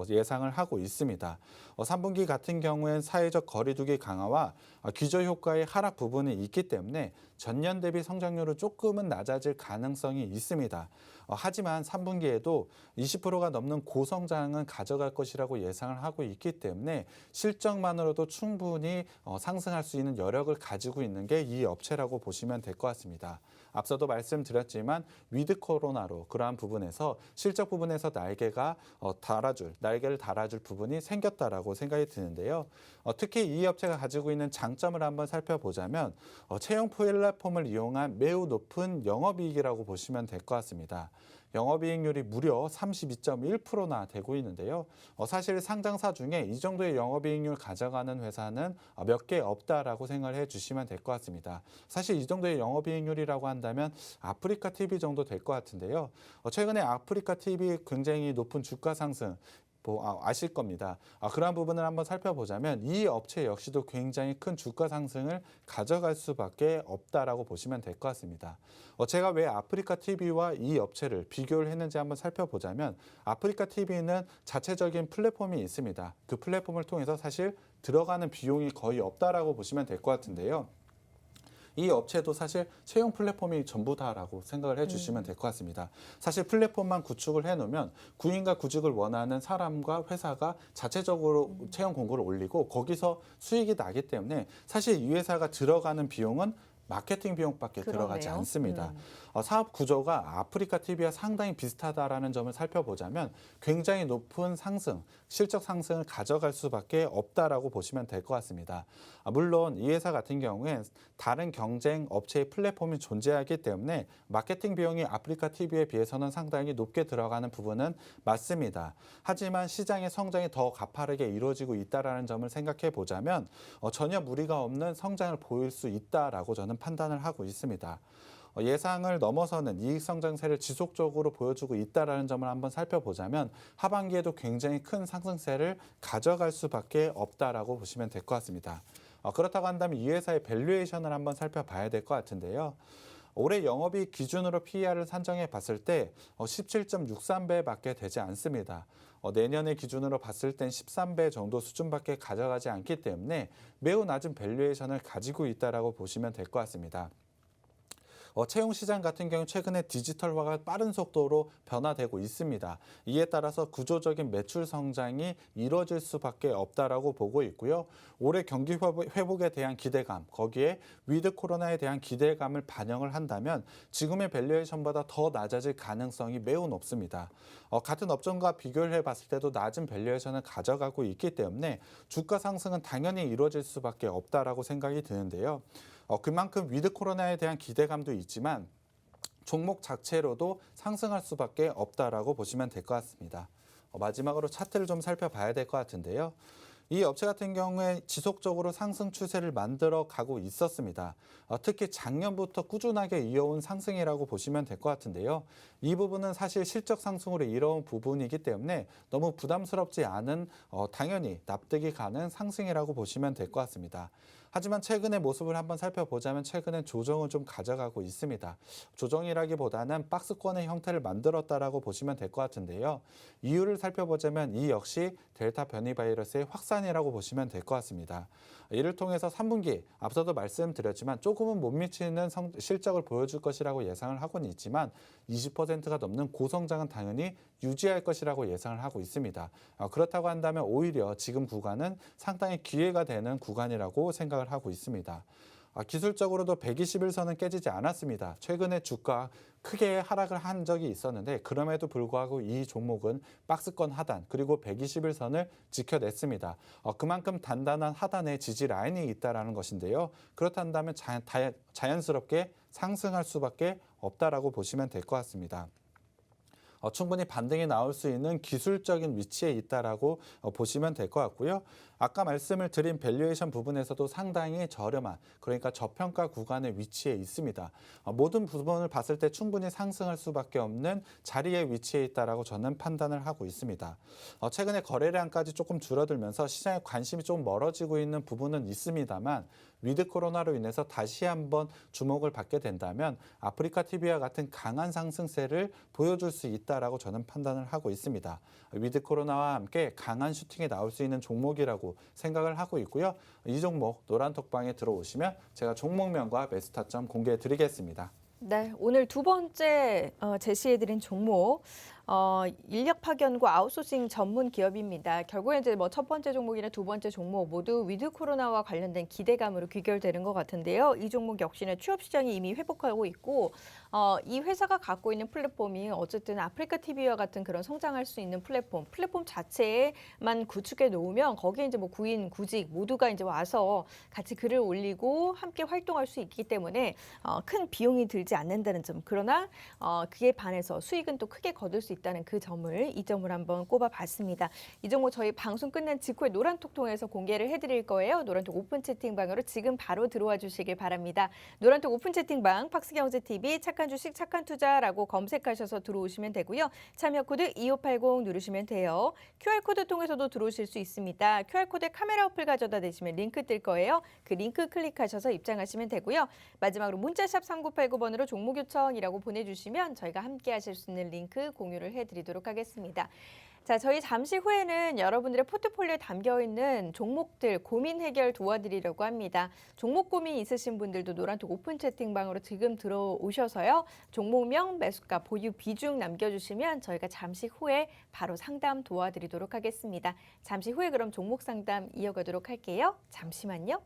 예상을 하고 있습니다. 3분기 같은 경우엔 사회적 거리두기 강화와 기저 효과의 하락 부분이 있기 때문에 전년 대비 성장률은 조금은 낮아질 가능성이 있습니다. 하지만 3분기에도 20%가 넘는 고성장은 가져갈 것이라고 예상을 하고 있기 때문에 실적만으로도 충분히 상승할 수 있는 여력을 가지고 있는 게 이 업체라고 보시면 될 것 같습니다. 앞서도 말씀드렸지만 위드 코로나로 그러한 부분에서 실적 부분에서 날개를 달아줄 부분이 생겼다라고 생각이 드는데요. 특히 이 업체가 가지고 있는 장점을 한번 살펴보자면 채용 플랫폼을 이용한 매우 높은 영업이익이라고 보시면 될 것 같습니다. 영업이익률이 무려 32.1%나 되고 있는데요. 사실 상장사 중에 이 정도의 영업이익률 가져가는 회사는 몇 개 없다라고 생각을 해주시면 될 것 같습니다. 사실 이 정도의 영업이익률이라고 한다면 아프리카 TV 정도 될 것 같은데요. 최근에 아프리카 TV 굉장히 높은 주가 상승 아실 겁니다. 그러한 부분을 한번 살펴보자면 이 업체 역시도 굉장히 큰 주가 상승을 가져갈 수밖에 없다라고 보시면 될 것 같습니다. 제가 왜 아프리카 TV와 이 업체를 비교를 했는지 한번 살펴보자면 아프리카 TV는 자체적인 플랫폼이 있습니다. 그 플랫폼을 통해서 사실 들어가는 비용이 거의 없다라고 보시면 될 것 같은데요. 이 업체도 사실 채용 플랫폼이 전부다라고 생각을 해주시면 될 것 같습니다. 사실 플랫폼만 구축을 해놓으면 구인과 구직을 원하는 사람과 회사가 자체적으로 채용 공고를 올리고 거기서 수익이 나기 때문에 사실 이 회사가 들어가는 비용은 마케팅 비용밖에 들어가지 않습니다. 사업 구조가 아프리카 TV와 상당히 비슷하다라는 점을 살펴보자면 굉장히 높은 상승, 실적 상승을 가져갈 수밖에 없다라고 보시면 될 것 같습니다. 물론 이 회사 같은 경우엔 다른 경쟁 업체의 플랫폼이 존재하기 때문에 마케팅 비용이 아프리카 TV에 비해서는 상당히 높게 들어가는 부분은 맞습니다. 하지만 시장의 성장이 더 가파르게 이루어지고 있다라는 점을 생각해 보자면 전혀 무리가 없는 성장을 보일 수 있다라고 저는 판단을 하고 있습니다. 예상을 넘어서는 이익 성장세를 지속적으로 보여주고 있다는 점을 한번 살펴보자면 하반기에도 굉장히 큰 상승세를 가져갈 수밖에 없다라고 보시면 될 것 같습니다. 그렇다고 한다면 이 회사의 밸류에이션을 한번 살펴봐야 될 것 같은데요. 올해 영업이익 기준으로 PER을 산정해 봤을 때 17.63배밖에 되지 않습니다. 내년의 기준으로 봤을 땐 13배 정도 수준밖에 가져가지 않기 때문에 매우 낮은 밸류에이션을 가지고 있다라고 보시면 될 것 같습니다. 채용 시장 같은 경우 최근에 디지털화가 빠른 속도로 변화되고 있습니다. 이에 따라서 구조적인 매출 성장이 이뤄질 수밖에 없다라고 보고 있고요. 올해 경기 회복에 대한 기대감, 거기에 위드 코로나에 대한 기대감을 반영을 한다면 지금의 밸류에이션보다 더 낮아질 가능성이 매우 높습니다. 같은 업종과 비교를 해봤을 때도 낮은 밸류에이션을 가져가고 있기 때문에 주가 상승은 당연히 이루어질 수밖에 없다라고 생각이 드는데요. 그만큼 위드 코로나에 대한 기대감도 있지만 종목 자체로도 상승할 수밖에 없다라고 보시면 될 것 같습니다. 마지막으로 차트를 좀 살펴봐야 될 것 같은데요. 이 업체 같은 경우에 지속적으로 상승 추세를 만들어 가고 있었습니다. 특히 작년부터 꾸준하게 이어온 상승이라고 보시면 될 것 같은데요. 이 부분은 사실 실적 상승으로 이뤄온 부분이기 때문에 너무 부담스럽지 않은 당연히 납득이 가는 상승이라고 보시면 될 것 같습니다. 하지만 최근의 모습을 한번 살펴보자면 최근엔 조정을 좀 가져가고 있습니다. 조정이라기보다는 박스권의 형태를 만들었다라고 보시면 될 것 같은데요. 이유를 살펴보자면 이 역시 델타 변이 바이러스의 확산이라고 보시면 될 것 같습니다. 이를 통해서 3분기 앞서도 말씀드렸지만 조금은 못 미치는 실적을 보여줄 것이라고 예상을 하고는 있지만 20%가 넘는 고성장은 당연히 유지할 것이라고 예상을 하고 있습니다. 그렇다고 한다면 오히려 지금 구간은 상당히 기회가 되는 구간이라고 생각을 하고 있습니다. 기술적으로도 121선은 깨지지 않았습니다. 최근에 주가 크게 하락을 한 적이 있었는데 그럼에도 불구하고 이 종목은 박스권 하단 그리고 121선을 지켜냈습니다. 그만큼 단단한 하단의 지지 라인이 있다는 것인데요. 그렇다면 자연스럽게 상승할 수밖에 없다라고 보시면 될 것 같습니다. 충분히 반등이 나올 수 있는 기술적인 위치에 있다라고 보시면 될 것 같고요. 아까 말씀을 드린 밸류에이션 부분에서도 상당히 저렴한, 그러니까 저평가 구간의 위치에 있습니다. 모든 부분을 봤을 때 충분히 상승할 수밖에 없는 자리에 위치해 있다라고 저는 판단을 하고 있습니다. 최근에 거래량까지 조금 줄어들면서 시장에 관심이 좀 멀어지고 있는 부분은 있습니다만 위드 코로나로 인해서 다시 한번 주목을 받게 된다면 아프리카 TV와 같은 강한 상승세를 보여줄 수 있다라고 저는 판단을 하고 있습니다. 위드 코로나와 함께 강한 슈팅이 나올 수 있는 종목이라고 생각을 하고 있고요. 이 종목 노란톡방에 들어오시면 제가 종목명과 매수 타점 공개해 드리겠습니다. 네, 오늘 두 번째 제시해드린 종목 인력 파견과 아웃소싱 전문 기업입니다. 결국에 이제 뭐 첫 번째 종목이나 두 번째 종목 모두 위드 코로나와 관련된 기대감으로 귀결되는 것 같은데요. 이 종목 역시나 취업 시장이 이미 회복하고 있고 이 회사가 갖고 있는 플랫폼이 어쨌든 아프리카 TV와 같은 그런 성장할 수 있는 플랫폼 자체에만 구축해 놓으면 거기에 이제 뭐 구인, 구직 모두가 이제 와서 같이 글을 올리고 함께 활동할 수 있기 때문에 큰 비용이 들지 않는다는 점. 그러나 그에 반해서 수익은 또 크게 거둘 수 있다는 그 점을 이점을 한번 꼽아봤습니다. 이 종목 저희 방송 끝난 직후에 노란톡 통해서 공개를 해드릴 거예요. 노란톡 오픈 채팅방으로 지금 바로 들어와 주시길 바랍니다. 노란톡 오픈 채팅방 팍스경제TV 착한 주식 착한 투자라고 검색하셔서 들어오시면 되고요. 참여 코드 2580 누르시면 돼요. QR코드 통해서도 들어오실 수 있습니다. QR코드에 카메라 어플 가져다 대시면 링크 뜰 거예요. 그 링크 클릭하셔서 입장하시면 되고요. 마지막으로 문자샵 3989번으로 종목 요청이라고 보내주시면 저희가 함께 하실 수 있는 링크 공유를 해드리도록 하겠습니다. 자, 저희 잠시 후에는 여러분들의 포트폴리오에 담겨있는 종목들 고민 해결 도와드리려고 합니다. 종목 고민 있으신 분들도 노란톡 오픈 채팅방으로 지금 들어오셔서요. 종목명, 매수가, 보유 비중 남겨주시면 저희가 잠시 후에 바로 상담 도와드리도록 하겠습니다. 잠시 후에 그럼 종목 상담 이어가도록 할게요. 잠시만요.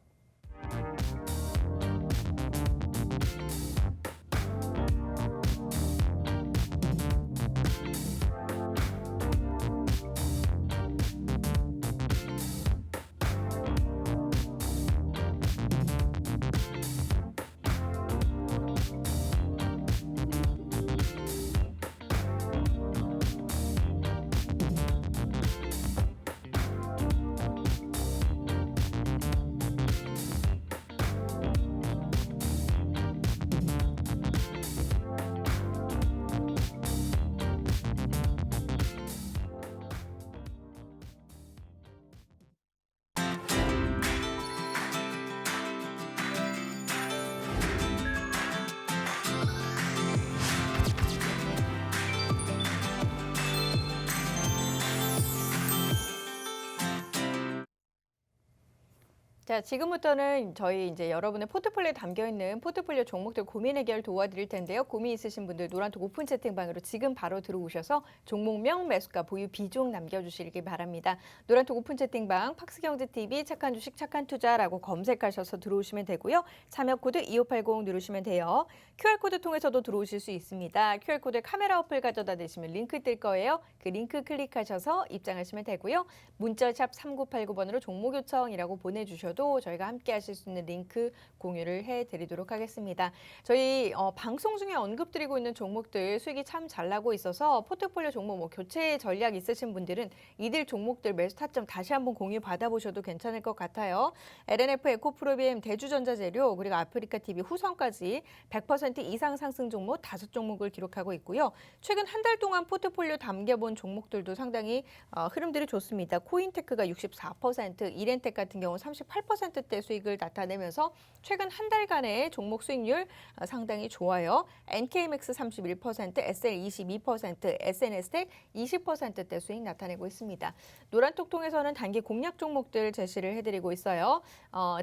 자, 지금부터는 저희 이제 여러분의 포트폴리오에 담겨 있는 포트폴리오 종목들 고민 해결 도와드릴 텐데요. 고민 있으신 분들 노란톡 오픈 채팅방으로 지금 바로 들어오셔서 종목명, 매수가, 보유 비중 남겨주시기 바랍니다. 노란톡 오픈 채팅방 팍스경제TV 착한 주식 착한 투자라고 검색하셔서 들어오시면 되고요. 참여 코드 2580 누르시면 돼요. QR코드 통해서도 들어오실 수 있습니다. QR코드에 카메라 어플 가져다 대시면 링크 뜰 거예요. 그 링크 클릭하셔서 입장하시면 되고요. 문자샵 3989번으로 종목 요청이라고 보내주셔도 저희가 함께 하실 수 있는 링크 공유를 해드리도록 하겠습니다. 저희 방송 중에 언급드리고 있는 종목들 수익이 참 잘 나고 있어서 포트폴리오 종목 뭐 교체 전략 있으신 분들은 이들 종목들 매수 타점 다시 한번 공유 받아보셔도 괜찮을 것 같아요. LNF, 에코프로비엠, 대주전자재료 그리고 아프리카 TV 후성까지 100% 이상 상승 종목 5종목을 기록하고 있고요. 최근 한 달 동안 포트폴리오 담겨본 종목들도 상당히 흐름들이 좋습니다. 코인테크가 64%, 이렌텍 같은 경우는 38%대 수익을 나타내면서 최근 한 달간의 종목 수익률 상당히 좋아요. NKMX 31%, SL 22%, SNS텍 20%대 수익 나타내고 있습니다. 노란톡 통해서는 단기 공략 종목들 제시를 해드리고 있어요.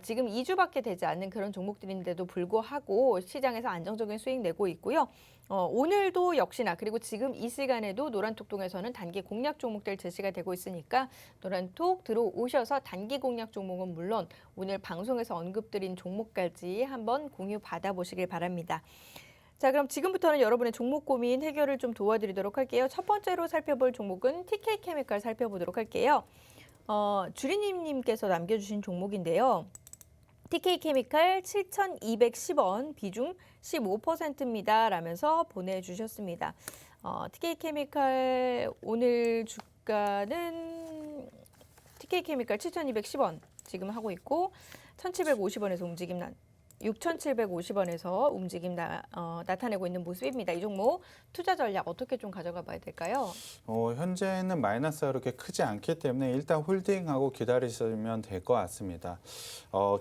지금 2주밖에 되지 않는 그런 종목들인데도 불구하고 시장에서 안정적인 수익 내고 있고요. 오늘도 역시나 그리고 지금 이 시간에도 노란톡 통해서는 단기 공략 종목들 제시가 되고 있으니까 노란톡 들어오셔서 단기 공략 종목은 물론 오늘 방송에서 언급드린 종목까지 한번 공유 받아보시길 바랍니다. 자, 그럼 지금부터는 여러분의 종목 고민 해결을 좀 도와드리도록 할게요. 첫 번째로 살펴볼 종목은 TK케미칼 살펴보도록 할게요. 주리님께서 남겨주신 종목인데요. TK케미칼 7,210원 비중 15%입니다. 라면서 보내주셨습니다. TK케미칼 오늘 주가는 TK케미칼 7,210원 지금 하고 있고 1,750원에서 움직임 6,750원에서 움직임 나타내고 있는 모습입니다. 이 종목 투자 전략 어떻게 좀 가져가 봐야 될까요? 현재는 마이너스가 그렇게 크지 않기 때문에 일단 홀딩하고 기다리시면 될 것 같습니다.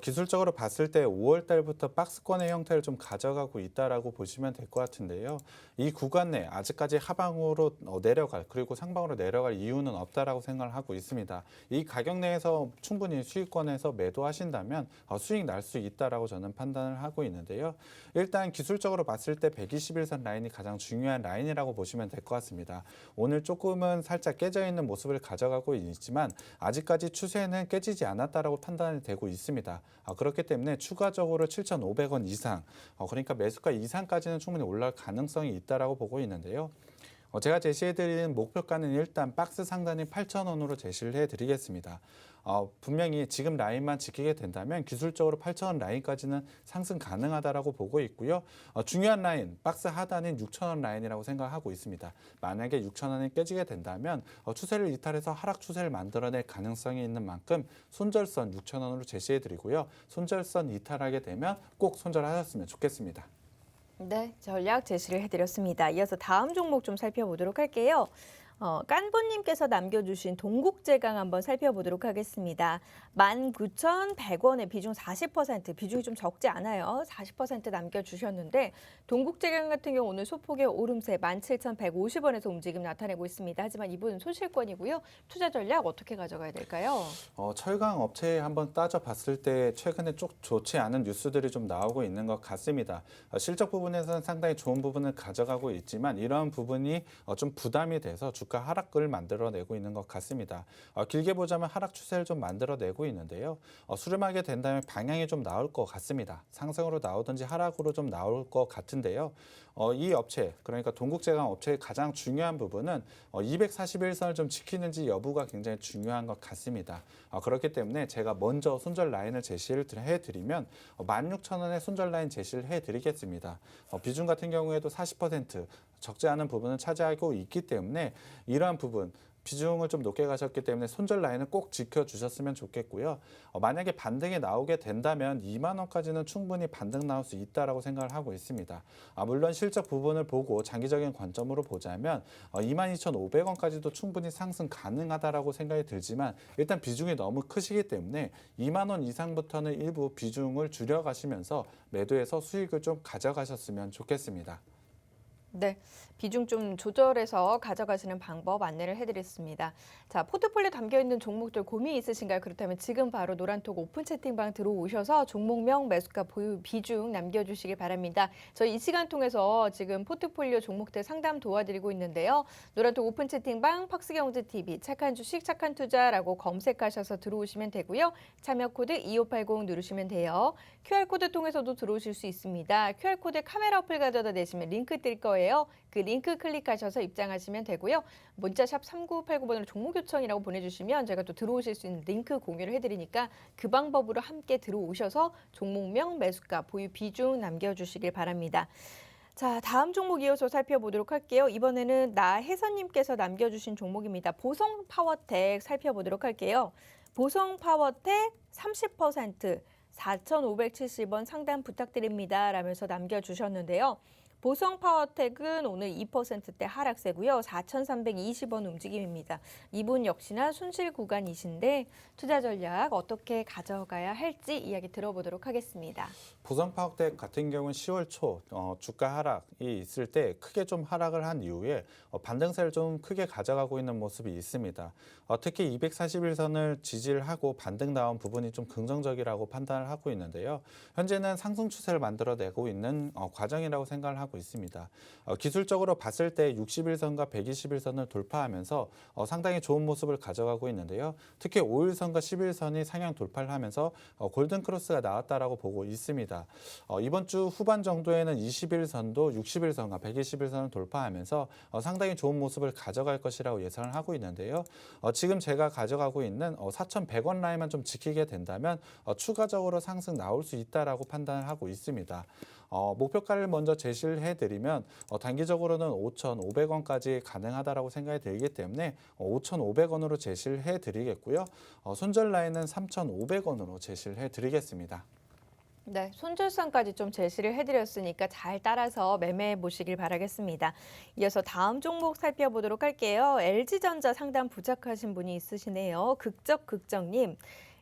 기술적으로 봤을 때 5월 달부터 박스권의 형태를 좀 가져가고 있다라고 보시면 될 것 같은데요. 이 구간 내 아직까지 하방으로 내려갈 그리고 상방으로 내려갈 이유는 없다라고 생각을 하고 있습니다. 이 가격 내에서 충분히 수익권에서 매도하신다면 수익 날 수 있다라고 저는 판단을 하고 있는데요. 일단 기술적으로 봤을 때 121선 라인이 가장 중요한 라인이라고 보시면 될 것 같습니다. 오늘 조금은 살짝 깨져 있는 모습을 가져가고 있지만 아직까지 추세는 깨지지 않았다라고 판단이 되고 있습니다. 그렇기 때문에 추가적으로 7,500원 이상, 그러니까 매수가 이상까지는 충분히 올라갈 가능성이 있다라고 보고 있는데요. 제가 제시해드리는 목표가는 일단 박스 상단이 8,000원으로 제시를 해드리겠습니다. 분명히 지금 라인만 지키게 된다면 기술적으로 8,000원 라인까지는 상승 가능하다라고 보고 있고요. 중요한 라인, 박스 하단인 6,000원 라인이라고 생각하고 있습니다. 만약에 6,000원이 깨지게 된다면 추세를 이탈해서 하락 추세를 만들어낼 가능성이 있는 만큼 손절선 6,000원으로 제시해드리고요. 손절선 이탈하게 되면 꼭 손절하셨으면 좋겠습니다. 네, 전략 제시를 해드렸습니다. 이어서 다음 종목 좀 살펴보도록 할게요. 깐보님께서 남겨주신 동국제강 한번 살펴보도록 하겠습니다. 19,100원에 비중 40%, 비중이 좀 적지 않아요. 40% 남겨주셨는데 동국제강 같은 경우 오늘 소폭의 오름세 17,150원에서 움직임 나타내고 있습니다. 하지만 이분은 소실권이고요. 투자 전략 어떻게 가져가야 될까요? 철강 업체에 한번 따져봤을 때 최근에 쭉 좋지 않은 뉴스들이 좀 나오고 있는 것 같습니다. 실적 부분에서는 상당히 좋은 부분을 가져가고 있지만 이러한 부분이 좀 부담이 돼서 주가 하락을 만들어내고 있는 것 같습니다. 길게 보자면 하락 추세를 좀 만들어내고 있는데요. 수렴하게 된다면 방향이 좀 나올 것 같습니다. 상승으로 나오든지 하락으로 좀 나올 것 같은데요. 이 업체, 그러니까 동국제강 업체의 가장 중요한 부분은 241선을 좀 지키는지 여부가 굉장히 중요한 것 같습니다. 그렇기 때문에 제가 먼저 손절 라인을 제시를 해드리면 16,000원의 손절 라인 제시를 해드리겠습니다. 비중 같은 경우에도 40% 적지 않은 부분을 차지하고 있기 때문에 이러한 부분 비중을 좀 높게 가셨기 때문에 손절 라인을 꼭 지켜주셨으면 좋겠고요. 만약에 반등이 나오게 된다면 2만 원까지는 충분히 반등 나올 수 있다라고 생각을 하고 있습니다. 물론 실적 부분을 보고 장기적인 관점으로 보자면 22,500원까지도 충분히 상승 가능하다라고 생각이 들지만 일단 비중이 너무 크시기 때문에 2만 원 이상부터는 일부 비중을 줄여가시면서 매도해서 수익을 좀 가져가셨으면 좋겠습니다. 네, 비중 좀 조절해서 가져가시는 방법 안내를 해드렸습니다. 자, 포트폴리오 담겨있는 종목들 고민 있으신가요? 그렇다면 지금 바로 노란톡 오픈 채팅방 들어오셔서 종목명, 매수가, 보유 비중 남겨주시길 바랍니다. 저희 이 시간 통해서 지금 포트폴리오 종목들 상담 도와드리고 있는데요. 노란톡 오픈 채팅방 팍스경제TV 착한 주식 착한 투자라고 검색하셔서 들어오시면 되고요. 참여 코드 2580 누르시면 돼요. QR코드 통해서도 들어오실 수 있습니다. QR코드 카메라 어플 가져다 대시면 링크 뜰 거예요. 그 링크 클릭하셔서 입장하시면 되고요. 문자샵 3989번으로 종목 요청이라고 보내주시면 제가 또 들어오실 수 있는 링크 공유를 해드리니까 그 방법으로 함께 들어오셔서 종목명, 매수가, 보유 비중 남겨주시길 바랍니다. 자, 다음 종목 이어서 살펴보도록 할게요. 이번에는 나혜선님께서 남겨주신 종목입니다. 보성파워텍 살펴보도록 할게요. 보성파워텍 30% 4,570원 상담 부탁드립니다. 라면서 남겨주셨는데요. 보성파워텍은 오늘 2%대 하락세고요. 4,320원 움직임입니다. 이분 역시나 순실 구간이신데 투자 전략 어떻게 가져가야 할지 이야기 들어보도록 하겠습니다. 보성파워텍 같은 경우는 10월 초 주가 하락이 있을 때 크게 좀 하락을 한 이후에 반등세를 좀 크게 가져가고 있는 모습이 있습니다. 특히 241선을 지지를 하고 반등 나온 부분이 좀 긍정적이라고 판단을 하고 있는데요. 현재는 상승 추세를 만들어내고 있는 과정이라고 생각을 하고 있습니다. 기술적으로 봤을 때 61선과 121선을 돌파하면서 상당히 좋은 모습을 가져가고 있는데요. 특히 5일선과 11선이 상향 돌파를 하면서 골든 크로스가 나왔다라고 보고 있습니다. 이번 주 후반 정도에는 21선도 61선과 121선을 돌파하면서 상당히 좋은 모습을 가져갈 것이라고 예상을 하고 있는데요. 지금 제가 가져가고 있는 4,100원 라인만 좀 지키게 된다면 추가적으로 상승 나올 수 있다라고 판단을 하고 있습니다. 목표가를 먼저 제시를 해드리면 단기적으로는 5,500원까지 가능하다라고 생각이 들기 때문에 5,500원으로 제시를 해드리겠고요. 손절 라인은 3,500원으로 제시를 해드리겠습니다. 네, 손절선까지 좀 제시를 해드렸으니까 잘 따라서 매매해 보시길 바라겠습니다. 이어서 다음 종목 살펴보도록 할게요. LG전자 상담 부착하신 분이 있으시네요. 극적님,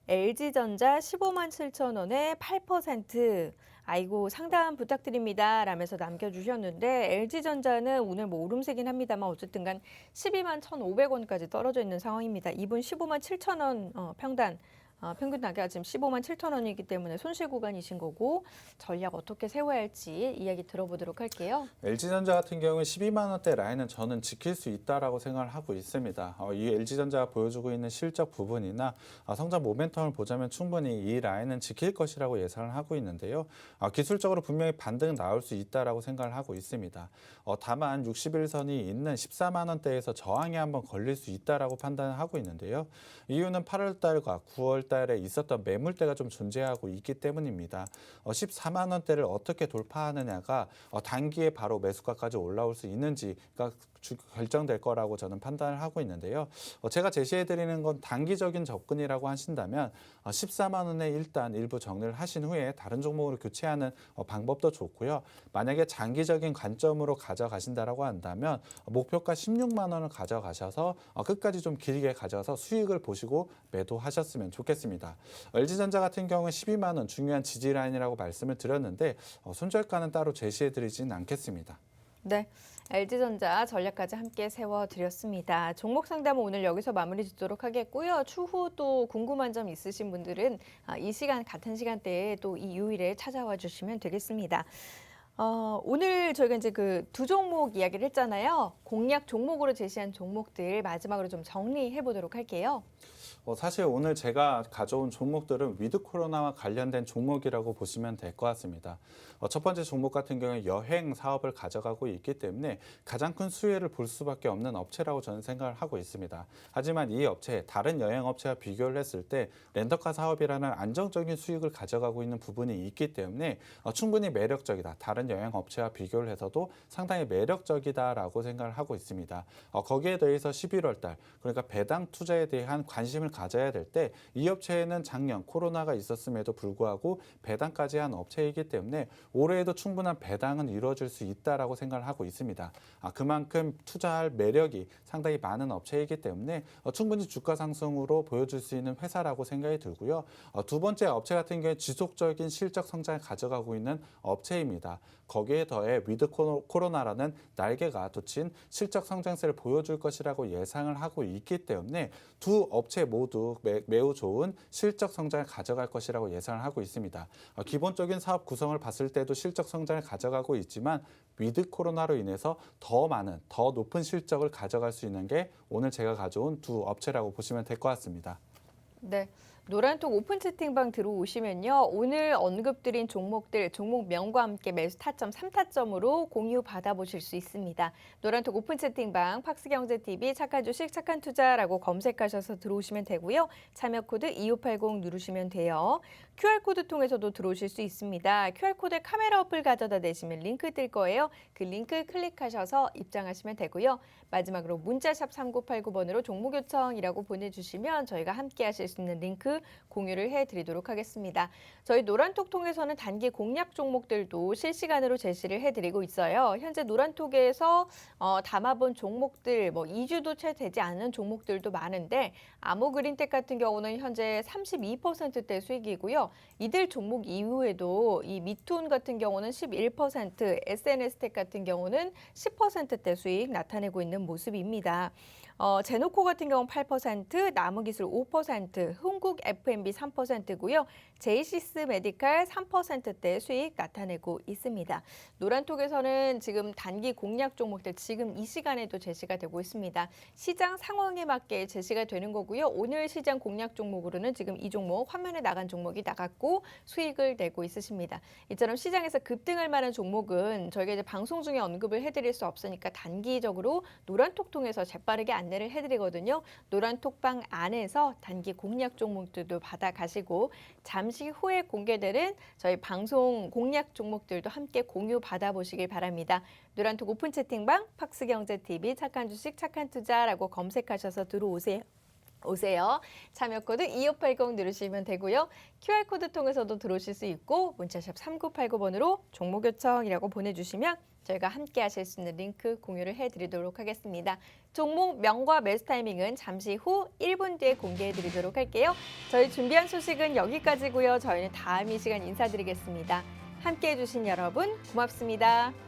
LG전자 15만 7천 원에 8%. 아이고 상담 부탁드립니다. 라면서 남겨주셨는데 LG전자는 오늘 뭐 오름세긴 합니다만 어쨌든 간 12만 1,500원까지 떨어져 있는 상황입니다. 이분 15만 7천 원 평단. 평균 단가가 지금 15만 7천 원이기 때문에 손실 구간이신 거고 전략 어떻게 세워야 할지 이야기 들어보도록 할게요. LG전자 같은 경우는 12만 원대 라인은 저는 지킬 수 있다라고 생각을 하고 있습니다. 이 LG전자가 보여주고 있는 실적 부분이나 성장 모멘텀을 보자면 충분히 이 라인은 지킬 것이라고 예상을 하고 있는데요. 기술적으로 분명히 반등 나올 수 있다라고 생각을 하고 있습니다. 다만 60일선이 있는 14만 원대에서 저항이 한번 걸릴 수 있다라고 판단을 하고 있는데요. 이유는 8월 달과 9월 달에 있었던 매물대가 좀 존재하고 있기 때문입니다. 14만 원대를 어떻게 돌파하느냐가 단기에 바로 매수가까지 올라올 수 있는지가 결정될 거라고 저는 판단을 하고 있는데요. 제가 제시해드리는 건 단기적인 접근이라고 하신다면 14만 원에 일단 일부 정리를 하신 후에 다른 종목으로 교체하는 방법도 좋고요. 만약에 장기적인 관점으로 가져가신다라고 한다면 목표가 16만 원을 가져가셔서 끝까지 좀 길게 가져서 수익을 보시고 매도하셨으면 좋겠습니다. LG전자 같은 경우는 12만 원 중요한 지지 라인이라고 말씀을 드렸는데 손절가는 따로 제시해드리진 않겠습니다. 네, LG전자 전략까지 함께 세워드렸습니다. 종목 상담은 오늘 여기서 마무리 짓도록 하겠고요. 추후 또 궁금한 점 있으신 분들은 이 시간 같은 시간대에 또 이 요일에 찾아와 주시면 되겠습니다. 오늘 저희가 이제 그 두 종목 이야기를 했잖아요. 공략 종목으로 제시한 종목들 마지막으로 좀 정리해 보도록 할게요. 사실 오늘 제가 가져온 종목들은 위드 코로나와 관련된 종목이라고 보시면 될 것 같습니다. 첫 번째 종목 같은 경우는 여행 사업을 가져가고 있기 때문에 가장 큰 수혜를 볼 수밖에 없는 업체라고 저는 생각을 하고 있습니다. 하지만 이 업체, 다른 여행 업체와 비교를 했을 때 렌터카 사업이라는 안정적인 수익을 가져가고 있는 부분이 있기 때문에 충분히 매력적이다. 다른 여행 업체와 비교를 해서도 상당히 매력적이다라고 생각을 하고 있습니다. 거기에 더해서 11월 달, 그러니까 배당 투자에 대한 관심을 가져야 될 때 이 업체에는 작년 코로나가 있었음에도 불구하고 배당까지 한 업체이기 때문에 올해에도 충분한 배당은 이루어질 수 있다라고 생각을 하고 있습니다. 그만큼 투자할 매력이 상당히 많은 업체이기 때문에 충분히 주가 상승으로 보여줄 수 있는 회사라고 생각이 들고요. 두 번째 업체 같은 경우에 지속적인 실적 성장을 가져가고 있는 업체입니다. 거기에 더해 위드 코로나라는 날개가 돋친 실적 성장세를 보여줄 것이라고 예상을 하고 있기 때문에 두 업체 모두 매우 좋은 실적 성장을 가져갈 것이라고 예상을 하고 있습니다. 기본적인 사업 구성을 봤을 때도 실적 성장을 가져가고 있지만 위드 코로나로 인해서 더 많은, 더 높은 실적을 가져갈 수 있는 게 오늘 제가 가져온 두 업체라고 보시면 될 것 같습니다. 네. 노란톡 오픈 채팅방 들어오시면요. 오늘 언급드린 종목들, 종목명과 함께 매수 타점 3타점으로 공유 받아보실 수 있습니다. 노란톡 오픈 채팅방 팍스경제TV 착한 주식 착한 투자라고 검색하셔서 들어오시면 되고요. 참여 코드 2580 누르시면 돼요. QR코드 통해서도 들어오실 수 있습니다. QR코드에 카메라 어플 가져다 대시면 링크 뜰 거예요. 그 링크 클릭하셔서 입장하시면 되고요. 마지막으로 문자샵 3989번으로 종목 요청이라고 보내주시면 저희가 함께 하실 수 있는 링크 공유를 해드리도록 하겠습니다. 저희 노란톡 통해서는 단기 공략 종목들도 실시간으로 제시를 해드리고 있어요. 현재 노란톡에서 담아본 종목들, 2주도 채 되지 않은 종목들도 많은데 아모그린텍 같은 경우는 현재 32%대 수익이고요. 이들 종목 이후에도 이 미투온 같은 경우는 11%, SNS텍 같은 경우는 10%대 수익 나타내고 있는 모습입니다. 제노코 같은 경우는 8%, 나무기술 5%, 흥국 F&B 3%고요. 제이시스 메디칼 3%대 수익 나타내고 있습니다. 노란톡에서는 지금 단기 공략 종목들 지금 이 시간에도 제시가 되고 있습니다. 시장 상황에 맞게 제시가 되는 거고요. 오늘 시장 공략 종목으로는 지금 이 종목 화면에 나간 종목이 나갔고 수익을 내고 있으십니다. 이처럼 시장에서 급등할 만한 종목은 저희가 이제 방송 중에 언급을 해드릴 수 없으니까 단기적으로 노란톡 통해서 재빠르게 안내를 해드리거든요. 노란 톡방 안에서 단기 공략 종목들도 받아가시고 잠시 후에 공개되는 저희 방송 공략 종목들도 함께 공유 받아보시길 바랍니다. 노란톡 오픈 채팅방 팍스경제TV 착한 주식 착한 투자라고 검색하셔서 들어오세요. 참여 코드 2580 누르시면 되고요. QR코드 통해서도 들어오실 수 있고 문자샵 3989번으로 종목 요청이라고 보내주시면 저희가 함께 하실 수 있는 링크 공유를 해드리도록 하겠습니다. 종목 명과 매수 타이밍은 잠시 후 1분 뒤에 공개해드리도록 할게요. 저희 준비한 소식은 여기까지고요. 저희는 다음 이 시간 인사드리겠습니다. 함께해 주신 여러분 고맙습니다.